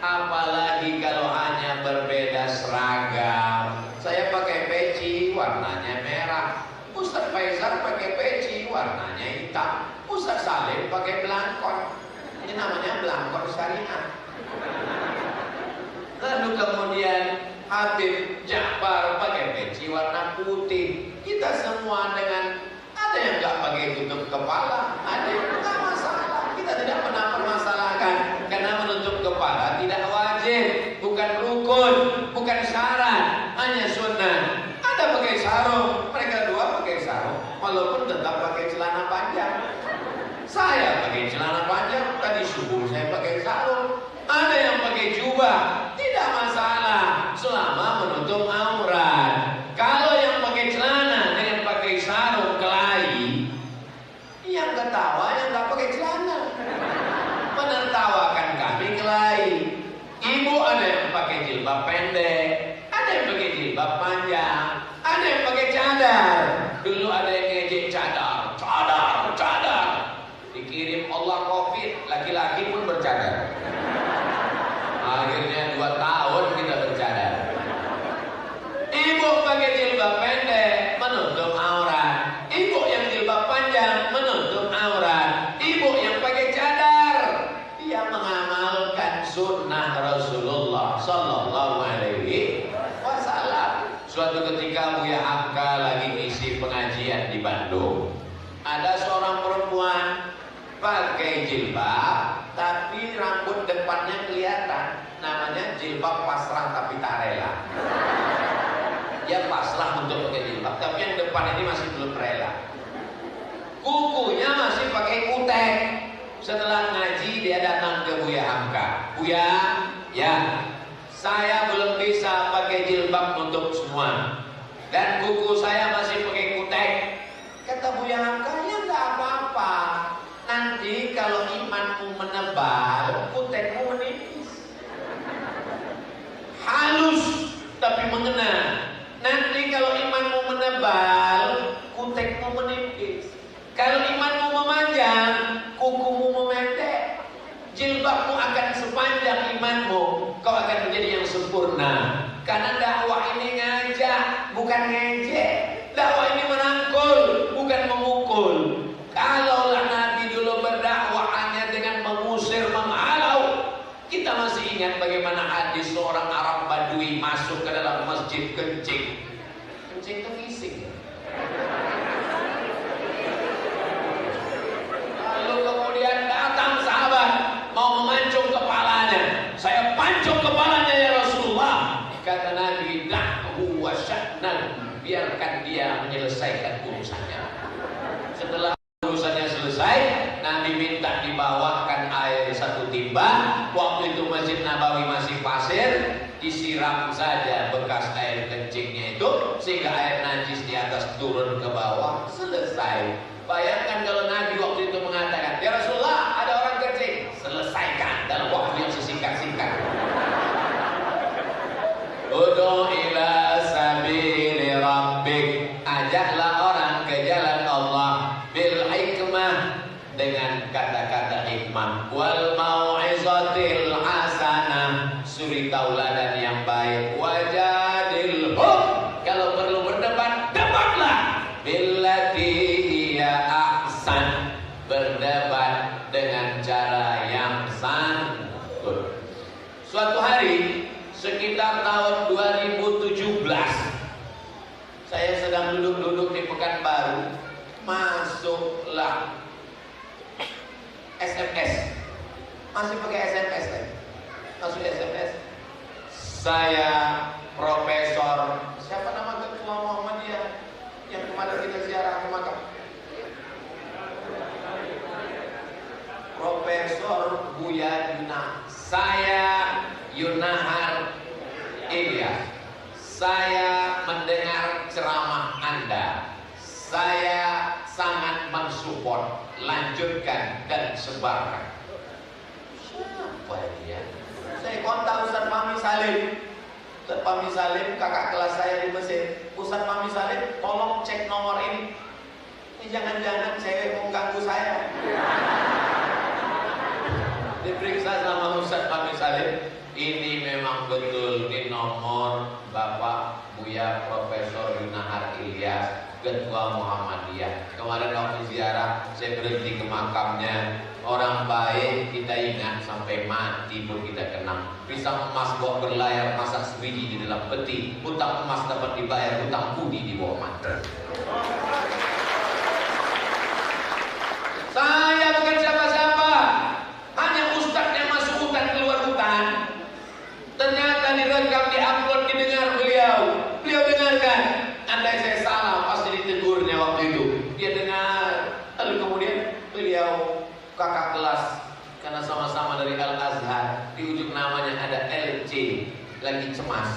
apalagi kalau hanya berbeda seragam. Saya pakai peci warnanya merah, Ustaz Faisal pakai peci warnanya hitam, Ustaz Salim pakai belangkon. Ini namanya belangkon syariah. Lalu kemudian Habib Ja'far pakai peci warna putih. Kita semua dengan, ada yang nggak pakai tutup kepala, ada yang nggak masalah. Kita tidak pernah permasalahkan, karena menutup kepala tidak wajib, bukan rukun, bukan syarat, hanya sunnah. Ada pakai sarung, mereka dua pakai sarung, walaupun tetap pakai celana panjang. Saya pakai celana panjang, tadi subuh saya pakai sarung. Ada yang pakai jubah, tidak masalah selama menutup aurat. Kalau yang pakai celana dengan pakai sarung kelahi, yang ketawa yang nggak pakai celana, menertawakan kami kelahi. Ibu ada yang pakai jilbab pendek, ada yang pakai jilbab panjang, ada yang pakai cadar. Dulu ada yang ngejek cadar, cadar, cadar. Dikirim Allah COVID, laki-laki pun bercadar. Akhirnya 2 tahun kita bercadar. Ibu pakai jilbab pendek menutup aurat, ibu yang jilbab panjang menutup aurat, ibu yang pakai cadar dia mengamalkan sunnah Rasulullah Sallallahu Alaihi Wasallam. Suatu ketika Buya Hamka lagi ngisi pengajian di Bandung, ada seorang perempuan pakai jilbab tapi rambut depannya kelihatan, namanya jilbab pasrah tapi tak rela. Dia pasrah untuk pakai jilbab, tapi yang depan ini masih belum rela. Kukunya masih pakai kutek. Setelah ngaji dia datang ke Buya Hamka, Buya, ya saya belum bisa pakai jilbab untuk semua, dan kuku saya masih pakai kutek. Kata Buya Hamka, ya nggak apa-apa. Nanti kalau imanmu menebal, kutekmu menipis. Halus tapi mengena. Nanti kalau imanmu menebal, kutekmu menipis. Kalau imanmu memanjang, kukumu memendek. Jilbabmu akan sepanjang imanmu, kau akan menjadi yang sempurna. Karena dakwah ini ngajak, bukan ngejek. Dakwah ini merangkul, bukan memukul. Kalaulah Nabi dulu berdakwah hanya dengan mengusir, menghalau, kita masih ingat bagaimana hadis seorang Arab Badui masuk ke dalam masjid kencing. Kencing itu fisik. Lalu kemudian datang sahabat mau memancung kepalanya. Saya pancung kepalanya ya Rasulullah. Kata Nabi, da'hu wa sya'nan, biarkan dia menyelesaikan urusannya. Setelah urusannya selesai, Nabi minta dibawakan air 1 timba. Waktu itu Masjid Nabawi masih pasir, disiram saja bekas air kencingnya itu, sehingga air najis di atas turun ke bawah, selesai. Bayangkan kalau Nabi waktu itu mengatakan, ya Rasulullah ada orang kencing, selesaikan dalam waktu yang sesingkat-singkat. Ud'u ila sabili rabbik, ajaklah orang ke jalan Allah bil hikmah, dengan kata-kata hikmah, wal mau'izatil hasanah, suri tauladan yang baik, wajadilhum, kalau perlu berdebat, debatlah, billati hiya ahsan, berdebat dengan cara yang santun. Suatu hari sekitar tahun 2017, saya sedang duduk-duduk di Pekanbaru, masuklah SMS. Masih pakai SMS kan? Masuk SMS. Saya Profesor, siapa nama ketua Muhammadiyah yang kemarin kita ziarah ke makam? Buya Yunahar. Saya Yunahar Ilyas. Saya mendengar ceramah Anda. Saya sangat mensupport. Lanjutkan dan sebarkan. Siapa dia? Saya kontak Ustaz Fahmi Salim. Ustaz Fahmi Salim, kakak kelas saya di Mesir. Ustaz Fahmi Salim, tolong cek nomor ini. Ini jangan-jangan cewek mau ganggu saya. Diperiksa sama Ustaz Fahmi Salim. Ini memang betul, ini nomor Bapak Buya Profesor Yunahar Ilyas, Ketua Muhammadiyah. Kemarin waktu ziarah, saya berhenti ke makamnya. Orang baik kita ingat sampai mati pun kita kenang. Pisang emas buat berlayar, masak sebiji di dalam peti. Hutang emas dapat dibayar, hutang budi di bawah mata. Saya bukan siapa-siapa, hanya ustadz yang masuk hutan keluar hutan. Ternyata direkam, diupload, didengar beliau. Beliau dengarkan. Andai saya salah, pasti ditegurnya waktu itu. Dia dengar. Lalu kemudian beliau kakak kelas, karena sama-sama dari Al-Azhar. Di ujung namanya ada LC, lagi cemas.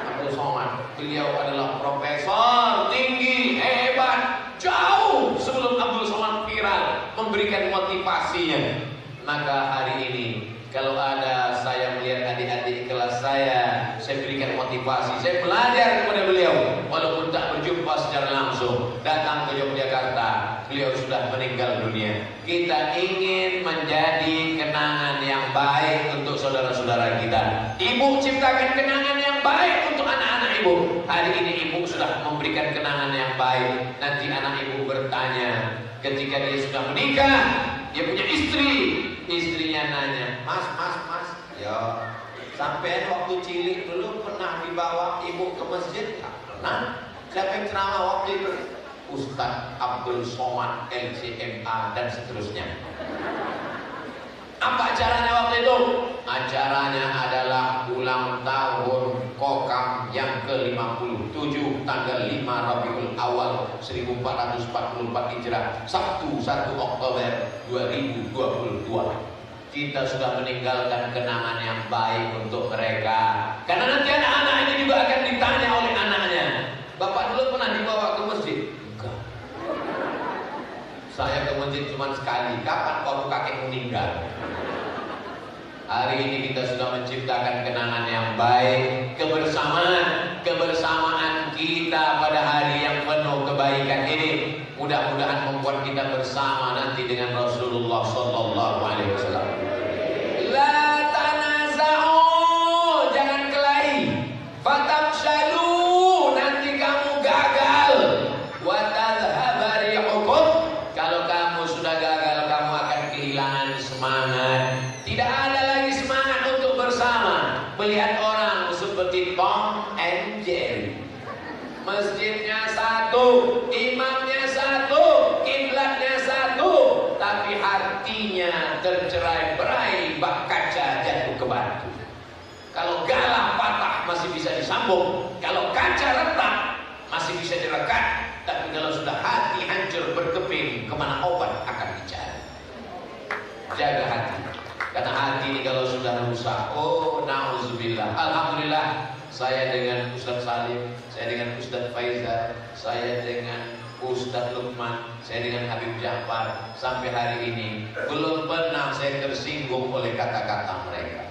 Abdul Somad. Beliau adalah profesor tinggi, hebat, jauh sebelum Abdul Somad viral, memberikan motivasinya. Maka hari ini kalau ada saya melihat adik-adik kelas saya berikan motivasi. Saya belajar kepada beliau, walaupun tak berjumpa secara langsung. Datang ke Yogyakarta, beliau sudah meninggal dunia. Kita ingin menjadi kenangan yang baik untuk saudara-saudara kita. Ibu ciptakan kenangan yang baik untuk anak-anak ibu. Hari ini ibu sudah memberikan kenangan yang baik. Nanti anak ibu bertanya, ketika dia sudah menikah, dia punya istri. Istrinya nanya, mas, ya, sampai waktu cilik dulu pernah dibawa ibu ke masjid? Nggak pernah. Siapa yang ceramah waktu itu? Ustaz Abdul Somad, LCMA, dan seterusnya. Apa acaranya waktu itu? Acaranya adalah ulang tahun Kokam yang ke-57, tanggal 5 Rabiul Awal 1444 Hijrah, Sabtu 1 Oktober 2022. Kita sudah meninggalkan kenangan yang baik untuk mereka. Karena nanti anak-anak ini juga akan ditanya oleh anaknya, Bapak dulu pernah dibawa ke masjid? Enggak. Saya ke masjid cuma sekali. Kapan waktu kakek meninggal? Hari ini kita sudah menciptakan kenangan yang baik, kebersamaan kita pada hari yang penuh kebaikan ini. Mudah-mudahan membuat kita bersama nanti dengan Rasulullah Sallallahu Alaihi Wasallam. La tanaza'u, jangan kelahi. Fatabshalu, nanti kamu gagal. Wa tadhhaba rihukum, kalau kamu sudah gagal, kamu akan kehilangan semangat. Tidak ada lagi semangat untuk bersama. Melihat orang seperti Tom and Jerry. Masjidnya satu, imamnya satu, kiblatnya satu, tapi hatinya tercerai-berai, bak kaca jatuh ke batu. Kalau galah patah masih bisa disambung, kalau kaca retak masih bisa direkat, tapi kalau sudah hati hancur berkeping, kemana obat akan dicari? Jaga hati. Karena hati ini kalau sudah rusak, oh na'udzubillah. Alhamdulillah, saya dengan Ustaz Salim, saya dengan Ustaz Faizal, saya dengan Ustaz Lukman, saya dengan Habib Ja'far, sampai hari ini belum pernah saya tersinggung oleh kata-kata mereka.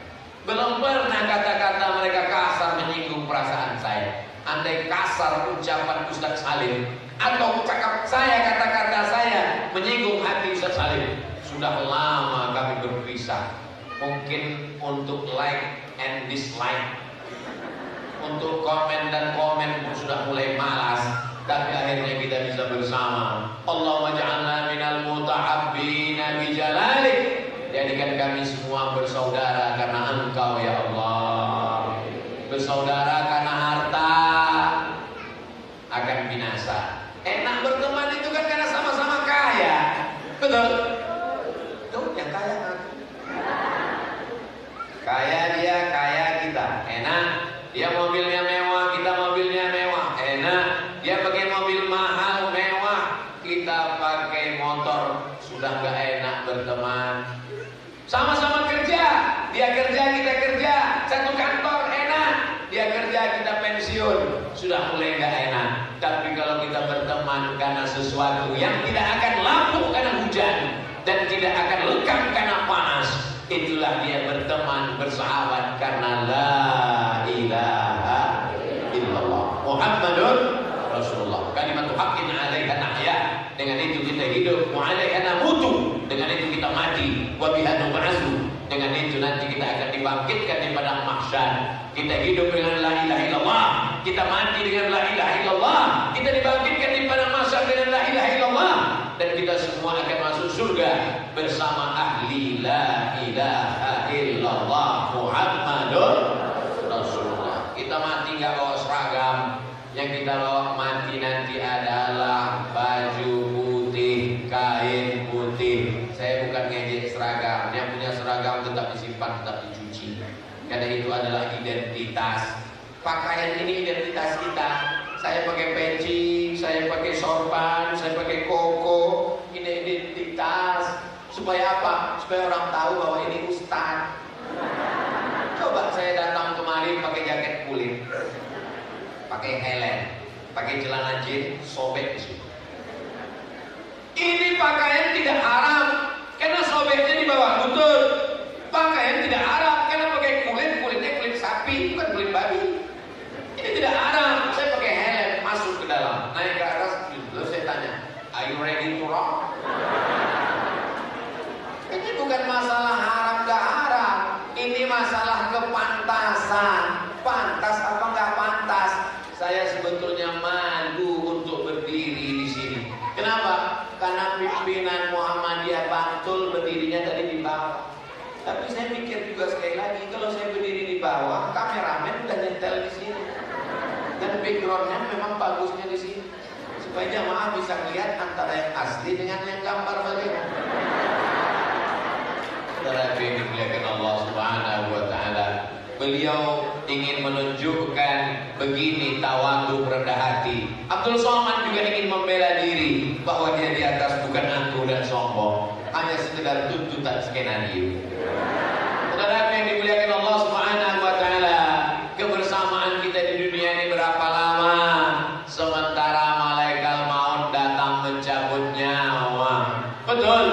Belum pernah kata-kata mereka kasar menyinggung perasaan saya. Andai kasar ucapan Ustaz Salim atau cakap saya, kata-kata saya menyinggung hati Ustaz Salim, sudah lama kami berpisah. Mungkin untuk like and dislike, untuk komen dan komen pun sudah mulai malas, tapi akhirnya kita bisa bersama. Allahumma ja'alna minal mutahabbina bijalalik. Jadikan kami semua bersaudara karena Engkau ya Allah. Bersaudara karena harta akan binasa. Enak berteman itu kan karena sama-sama kaya. Betul? Tuh yang kaya kan? Kaya dia, kaya kita. Enak. Dia mobilnya mewah, kita mobilnya mewah. Enak. Dia pakai mobil mahal, mewah. Kita pakai motor. Sudah gak enak berteman. Sama-sama kerja, dia kerja kita kerja, satu kantor enak, dia kerja kita pensiun, sudah mulai nggak enak. Tapi kalau kita berteman karena sesuatu yang tidak akan lapuk karena hujan dan tidak akan lekang karena panas, itulah dia berteman bersahabat karena la ilaha illallah Muhammadun Rasulullah. Kalimat haqqin 'alaiha nahya. Dengan itu kita hidup, wa 'alaiha namutu. Dengan itu kita mati, wa biha nub'atsu. Dengan itu nanti kita akan dibangkitkan di padang mahsyar. Kita hidup dengan la ilaha illallah, kita mati dengan la ilaha illallah, kita dibangkitkan di padang mahsyar dengan la ilaha illallah, dan kita semua akan masuk surga bersama ahli la ilaha illallah Muhammadur Rasulullah. Kita mati nggak bawa seragam, yang kita bawa mati nanti adalah baju putih, kain putih. Saya bukan ngejek seragam, yang punya seragam tetap disimpan, tetap dicuci, karena itu adalah identitas. Pakaian ini identitas kita. Saya pakai peci, saya pakai sorban, saya pakai koko, ini identitas. Supaya apa? Supaya orang tahu bahwa ini ustaz. Coba saya datang kemari pakai jaket kulit, pakai helm, pakai celana jeans, sobek di situ. Ini pakaian tidak haram karena sobeknya di bawah lutut. Pakaian tidak haram karena pakai kulitnya kulit sapi, bukan kulit babi. Ini tidak haram. Saya pakai helm masuk ke dalam, naik ke atas, lalu saya tanya, are you ready to rock? Ini bukan masalah haram gak haram, ini masalah kepantasan. Pantas apa nggak pantas? Saya sebetulnya malu untuk berdiri di sini. Kenapa? Karena pimpinan Muhammadiyah Bantul berdirinya tadi di bawah. Tapi saya mikir juga sekali lagi, kalau saya berdiri di bawah, kameramen udah nyetel di sini, dan backgroundnya memang bagusnya di sini, supaya jamaah bisa melihat antara yang asli dengan yang gambar bagaimana. Saudara yang dimuliakan Allah Subhanahu wa Ta'ala, beliau ingin menunjukkan begini tawadhu, rendah hati. Abdul Somad juga ingin membela diri bahwa dia di atas bukan angkuh dan sombong, hanya sekedar tuntutan skenario. Saudara yang dimuliakan Allah Subhanahu wa Ta'ala, kebersamaan kita di dunia ini berapa lama? Sementara malaikat maut datang mencabut nyawa. Betul?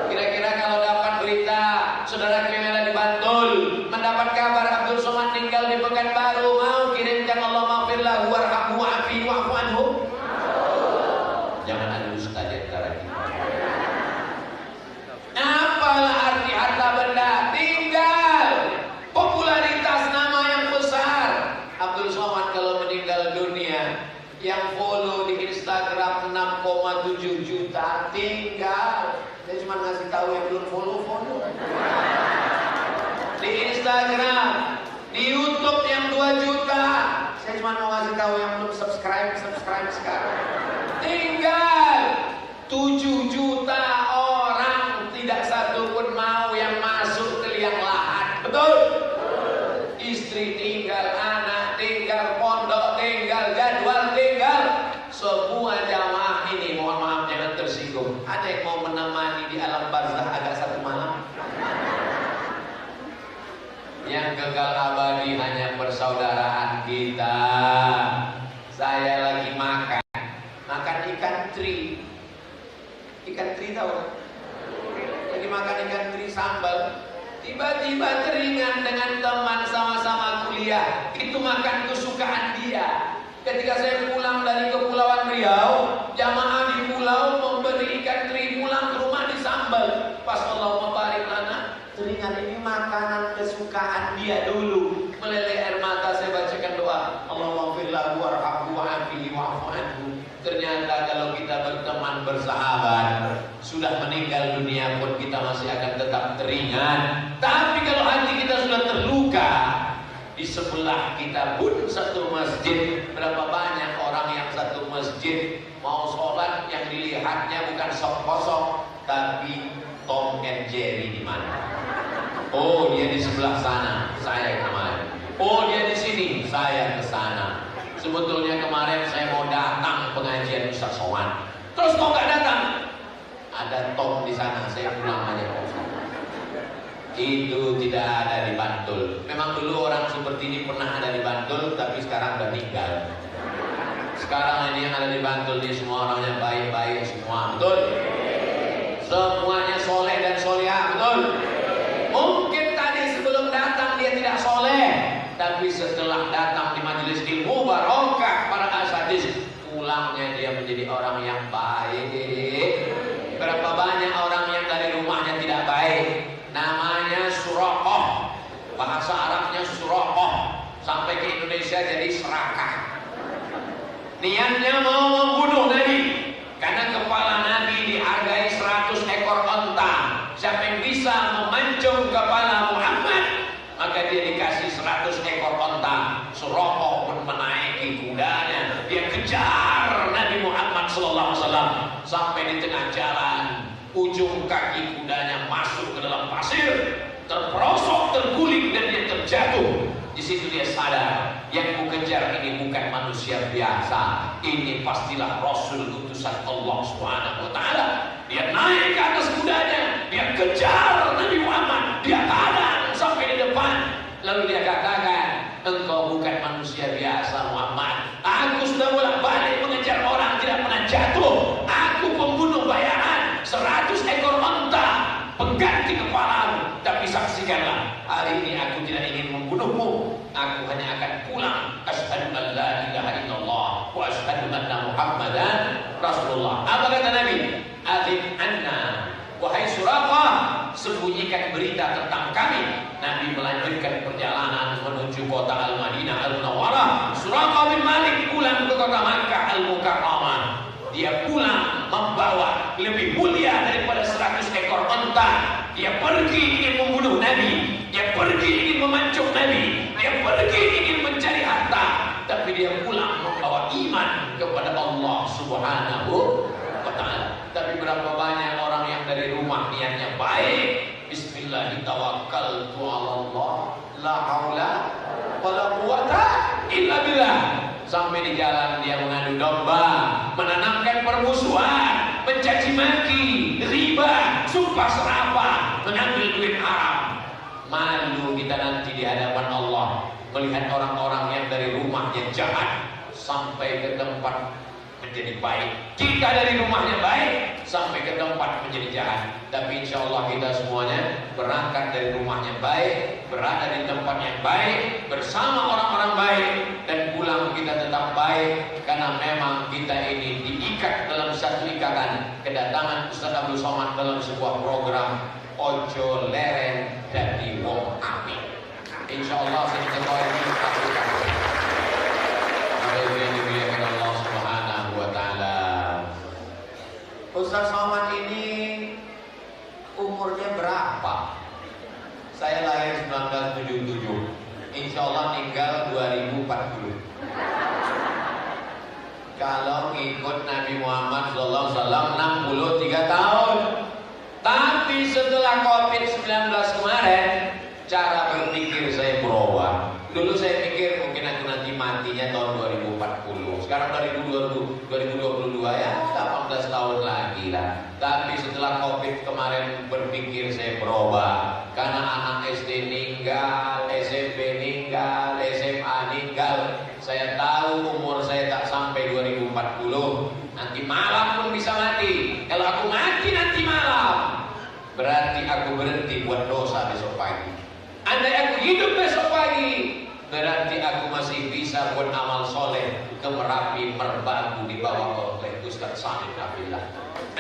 Kira-kira kalau dapat berita saudara yang ada di Bantul mendapat kabar Abdul Somad tinggal di Pekanbaru, mau kirimkan Allah maghfirlahu warhamhu wa'afihi wa'fu anhu? Jangan ada ustaz di antara kita. Apalah arti harta benda? Tinggal popularitas, nama yang besar. Abdul Somad kalau meninggal dunia, yang follow di Instagram 6,7 juta, tinggal. Saya cuma ngasih tahu yang belum follow. Di Instagram, di YouTube yang 2 juta. Saya cuma mau ngasih tahu yang belum subscribe sekarang. Tinggal 7 juta orang, tidak satu pun mau yang masuk ke liang lahat. Betul? Istri tinggal, anak tinggal, pondok tinggal, jadwal tinggal. Semua jamaah ini, mohon maaf jangan tersinggung, ada yang mau menemani di alam barzah agak satu malam? Yang kekal abadi hanya persaudaraan kita. Saya lagi makan ikan teri. Ikan teri tahu? Lagi makan ikan teri sambal. Tiba-tiba teringat dengan teman sama-sama kuliah. Itu makan kesukaan dia. Ketika saya pulang dari Kepulauan Riau, jamaah di pulau memberi ikan teri, pulang ke rumah disambal. Pas Allahumma barik lana, teringat ini makanan kesukaan dia dulu. Meleleh air mata, saya bacakan doa, Allahumma firlahu warhamhu wa'afihi wa'fu anhu. Ternyata kalau kita berteman bersahabat, sudah meninggal dunia pun kita masih akan tetap teringat. Tapi kalau hati kita sudah terluka, di sebelah kita pun satu masjid, berapa banyak orang yang satu masjid mau sholat yang dilihatnya bukan sok kosong, tapi Tom and Jerry di mana? Oh dia di sebelah sana, saya kemarin. Oh dia di sini, saya ke sana. Sebetulnya kemarin saya mau datang pengajian Ustaz Somad, terus kok nggak datang? Ada Tom di sana, saya pulang aja Pak Ustaz. itu tidak ada di Bantul. Memang dulu orang seperti ini pernah ada di Bantul, tapi sekarang udah meninggal. Sekarang ini yang ada di Bantul ini semua orangnya baik-baik semua, betul? Semuanya soleh dan solehah, betul? Mungkin tadi sebelum datang dia tidak soleh, tapi setelah datang di majelis ilmu barokah para asatidz, pulangnya dia menjadi orang yang baik. Berapa banyak orang yang dari rumahnya tidak baik, namanya suraqah, bahasa Arabnya suraqah, sampai ke Indonesia jadi serakah. Niatnya mau membunuh Nabi, karena kepala Nabi dihargai 100 ekor onta. Siapa yang bisa memancung kepala Muhammad, maka dia dikasih 100 ekor onta. Suraqah pun menaiki kudanya, dia kejar Nabi Muhammad SAW sampai di tengah jalan, ujung kaki kudanya masuk ke dalam pasir, terperosok, terguling, dan dia terjatuh. Di situ dia sadar, yang kukejar ini bukan manusia biasa, ini pastilah Rasul utusan Allah Subhanahu wa Ta'ala. Dia naik ke atas kudanya, dia kejar Nabi Muhammad, dia hadang sampai di depan. Lalu dia katakan, engkau bukan manusia biasa Muhammad. Aku sudah bolak-balik mengejar orang tidak pernah jatuh. Aku pembunuh bayaran, 100 ekor onta pengganti kepalamu. Tapi saksikanlah, hari ini aku tidak ingin membunuhmu. Aku hanya akan pulang. Asyhadu an la ilaha illallah wa asyhadu anna Muhammadan Rasulullah. Apa kata Nabi? Adzin anna, wahai Suraqah, sembunyikan berita tentang kami. Nabi melanjutkan perjalanan menuju kota Al-Madinah Al-Munawwarah. Suraqah bin Malik pulang ke kota Makkah Al-Mukarramah. Dia pulang membawa lebih mulia daripada 100 ekor onta. Dia pergi ingin membunuh Nabi, dia pergi ingin memancung Nabi, dia pergi ingin mencari harta, tapi dia pulang membawa iman kepada Allah Subhanahu wa Ta'ala. Tapi berapa banyak orang yang dari rumah niatnya baik, Bismillahirrahmanirrahim, la haula wala quwata illa billah. Sampai di jalan dia mengadu domba, menanamkan permusuhan, mencaci maki, riba, sumpah serapah, mengambil duit haram. Malu kita nanti di hadapan Allah melihat orang-orang yang dari rumahnya jahat sampai ke tempat menjadi baik. Kita dari rumahnya baik sampai ke tempat menjadi jahat. Tapi insya Allah kita semuanya berangkat dari rumahnya baik, berada di tempat yang baik, bersama orang-orang baik, dan pulang kita tetap baik. Karena memang kita ini diikat dalam satu ikatan. Kedatangan Ustaz Abdul Somad dalam sebuah program Ojo Leren Dadi Wong Apik. Insya Allah saya coba ini lakukan. Allah Subhanahu wa Ta'ala. Ustaz Somad ini umurnya berapa? Saya lahir 1977. Insya Allah meninggal 2040. Kalau ikut Nabi Muhammad SAW 63 tahun. Tapi setelah COVID-19 kemarin, cara berpikir saya berubah. Dulu saya pikir mungkin aku nanti matinya tahun 2040. Sekarang 2022 ya 18 tahun lagi lah. Tapi setelah COVID kemarin berpikir saya berubah. Karena anak SD meninggal, SMP meninggal, SMA meninggal. Saya tahu umur saya tak sampai 2040. Nanti malam pun bisa mati. Kalau aku mati nanti malam, berarti aku berhenti buat dosa besok pagi. Andai aku hidup besok pagi, berarti aku masih bisa buat amal soleh ke Merapi Merbabu di bawah oleh Ustaz Salim Abdillah.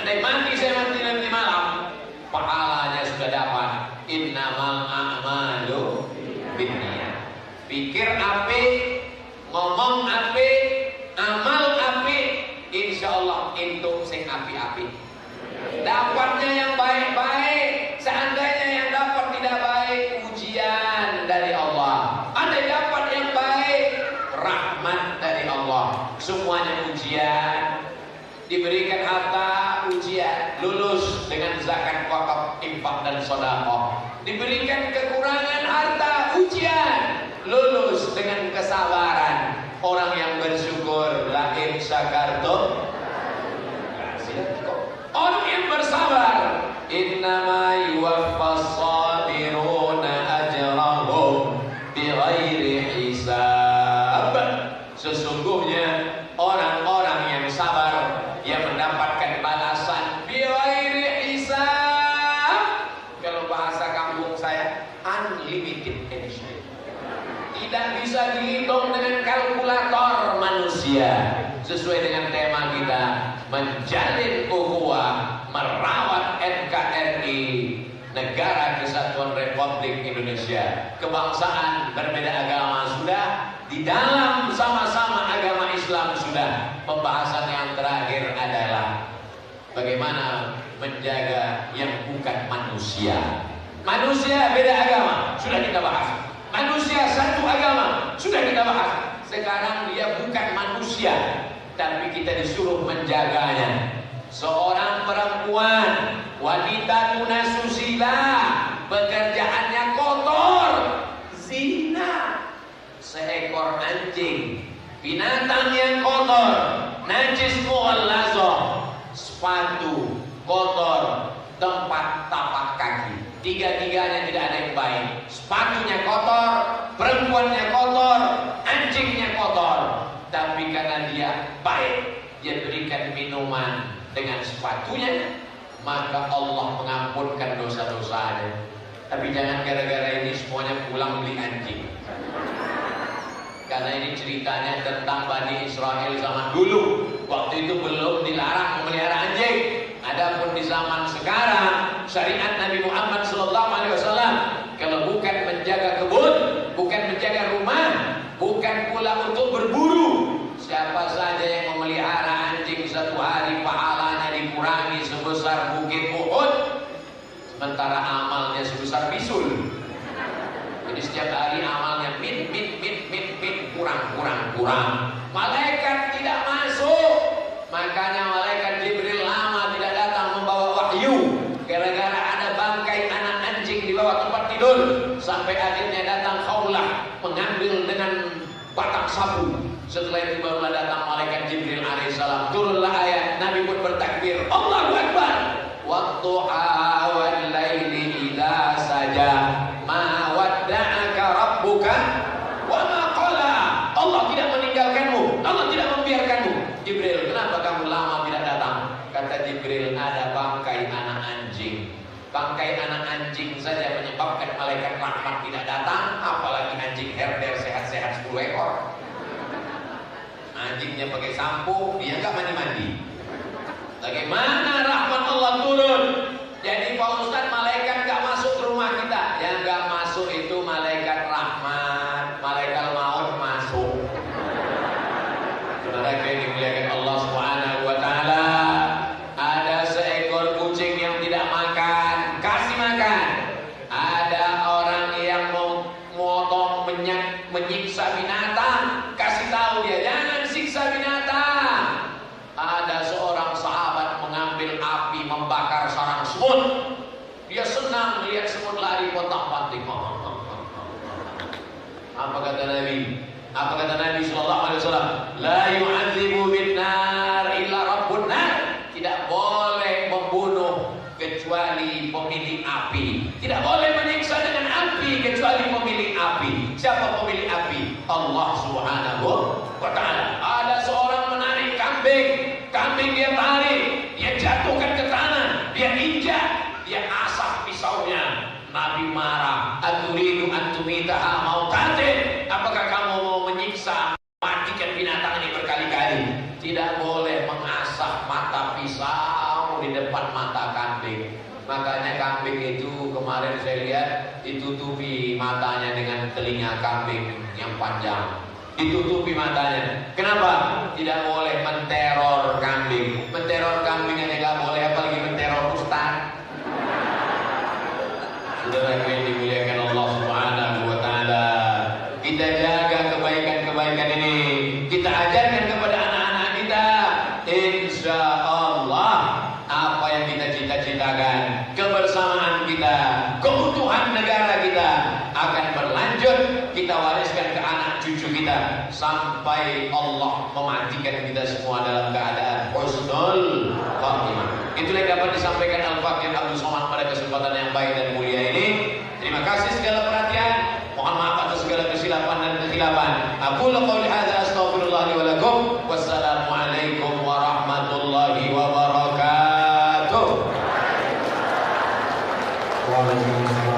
Andai mati saya mati nanti malam, pahalanya sudah dapat. Innamal a'malu binniyat. Pikir apik, ngomong apik, amal apik, insya Allah itu sing apik-apik. Dapatnya yang baik-baik. Seandainya yang dapat tidak baik, ujian dari Allah. Andai dapat yang baik, rahmat dari Allah. Semuanya ujian. Diberikan harta, ujian. Lulus dengan zakat, wakaf, infak, dan sedekah. Diberikan kekurangan harta, ujian. Lulus dengan kesabaran. Orang yang bersyukur, la in syakartum, orang yang bersabar, innama yuwaffas sabirun sesuai dengan tema kita, menjalin ukhuwah, merawat NKRI, Negara Kesatuan Republik Indonesia. Kebangsaan berbeda agama sudah, di dalam sama-sama agama Islam sudah. Pembahasan yang terakhir adalah bagaimana menjaga yang bukan manusia. Manusia beda agama sudah kita bahas. Manusia satu agama sudah kita bahas. Sekarang dia bukan manusia, tapi kita disuruh menjaganya. Seorang perempuan, wanita tunasusila, pekerjaannya kotor, zina. Seekor anjing, binatang yang kotor, najis mughallazah, sepatu kotor, tempat tapak kaki, tiga-tiganya tidak ada yang baik. Sepatunya kotor, perempuannya kotor, anjingnya kotor. Tapi karena dia baik, dia berikan minuman dengan sepatunya, maka Allah mengampunkan dosa-dosanya. Tapi jangan gara-gara ini semuanya pulang beli anjing. Karena ini ceritanya tentang Bani Israel zaman dulu. Waktu itu belum dilarang memelihara anjing. Adapun di zaman sekarang, syariat Nabi Muhammad SAW, kalau bukan menjaga kebun, bukan menjaga rumah, bukan pula untuk berburu, siapa saja yang memelihara anjing satu hari pahalanya dikurangi sebesar bukit Uhud, sementara amalnya sebesar bisul. Jadi setiap hari amalnya min kurang. Malaikat tidak masuk. Makanya malaikat Jibril lama tidak datang membawa wahyu. Gara-gara ada bangkai anak anjing di bawah tempat tidur. Sampai akhirnya datang Khawlah mengambil dengan batang sapu. Setelah itu barulah datang malaikat Jibril alaihissalam. Turunlah ayat, Nabi pun bertakbir, Allahu Akbar. Wadduha wal laili idza saja ma wadda'aka rabbuka wa ma qala. Allah tidak meninggalkanmu, Allah tidak membiarkanmu. Jibril, kenapa kamu lama tidak datang? Kata Jibril, ada bangkai anak anjing. Bangkai anak anjing saja menyebabkan malaikat rahmat tidak datang, apalagi anjing herder sehat-sehat 10 ekor. Anjingnya pakai sampo, dia nggak mandi-mandi. Bagaimana rahmat Allah turun? Jadi Pak Ustadz, malaikat nggak masuk ke rumah kita. Yang nggak masuk itu malaikat rahmat, malaikat maut masuk. Saudara yang dimuliakan Allah Subhanahu Wa Taala, ada seekor kucing yang tidak makan, kasih makan. Ada orang yang mau motong, menyiksa binatang, kasih tahu dia jangan siksa binatang. Ada seorang sahabat mengambil api membakar sarang semut. Dia senang melihat semut lari kotak-pantik. Apa kata Nabi? Apa kata Nabi sallallahu alaihi wasallam? La yu'adzibu bin nar illa rabbun nar. Tidak boleh membunuh kecuali pemilik api. Tidak boleh menyiksa dengan api kecuali pemilik api. Siapa pemilik api? Allah Subhanahu wa Ta'ala. Ada seorang menarik kambing. Kambing dia tarik, dia jatuhkan ke tanah, dia injak, dia asah pisaunya. Nabi marah. Aturidu antumitaha mautatin. Apakah kamu mau menyiksa, matikan binatang ini berkali-kali? Tidak boleh mengasah mata pisau di depan mata kambing. Makanya kambing itu kemarin saya lihat ditutupi matanya dengan telinga kambing yang panjang. Ditutupi matanya. Kenapa? Tidak boleh menteror kambing. Menteror kambing aja nggak boleh, apalagi menteror ustaz. Saudara yang dimuliakan Allah Subhanahu Wa Taala, kita jaga kebaikan-kebaikan ini. Kita ajarkan kepada anak-anak kita. Insya Allah apa yang kita cita-citakan, kebersamaan kita, keutuhan negara kita akan berlanjut. Kita wariskan ke anak cucu kita sampai Allah mematikan kita semua dalam keadaan husnul khatimah. Itulah yang dapat disampaikan Al-Fakir Abdul Somad pada kesempatan yang baik dan mulia ini. Terima kasih segala perhatian. Mohon maaf atas segala kesilapan dan kekhilapan. Aku qouli hadza astaghfirullah li wa lakum. Wassalamualaikum warahmatullahi wabarakatuh. Waalaikumsalam.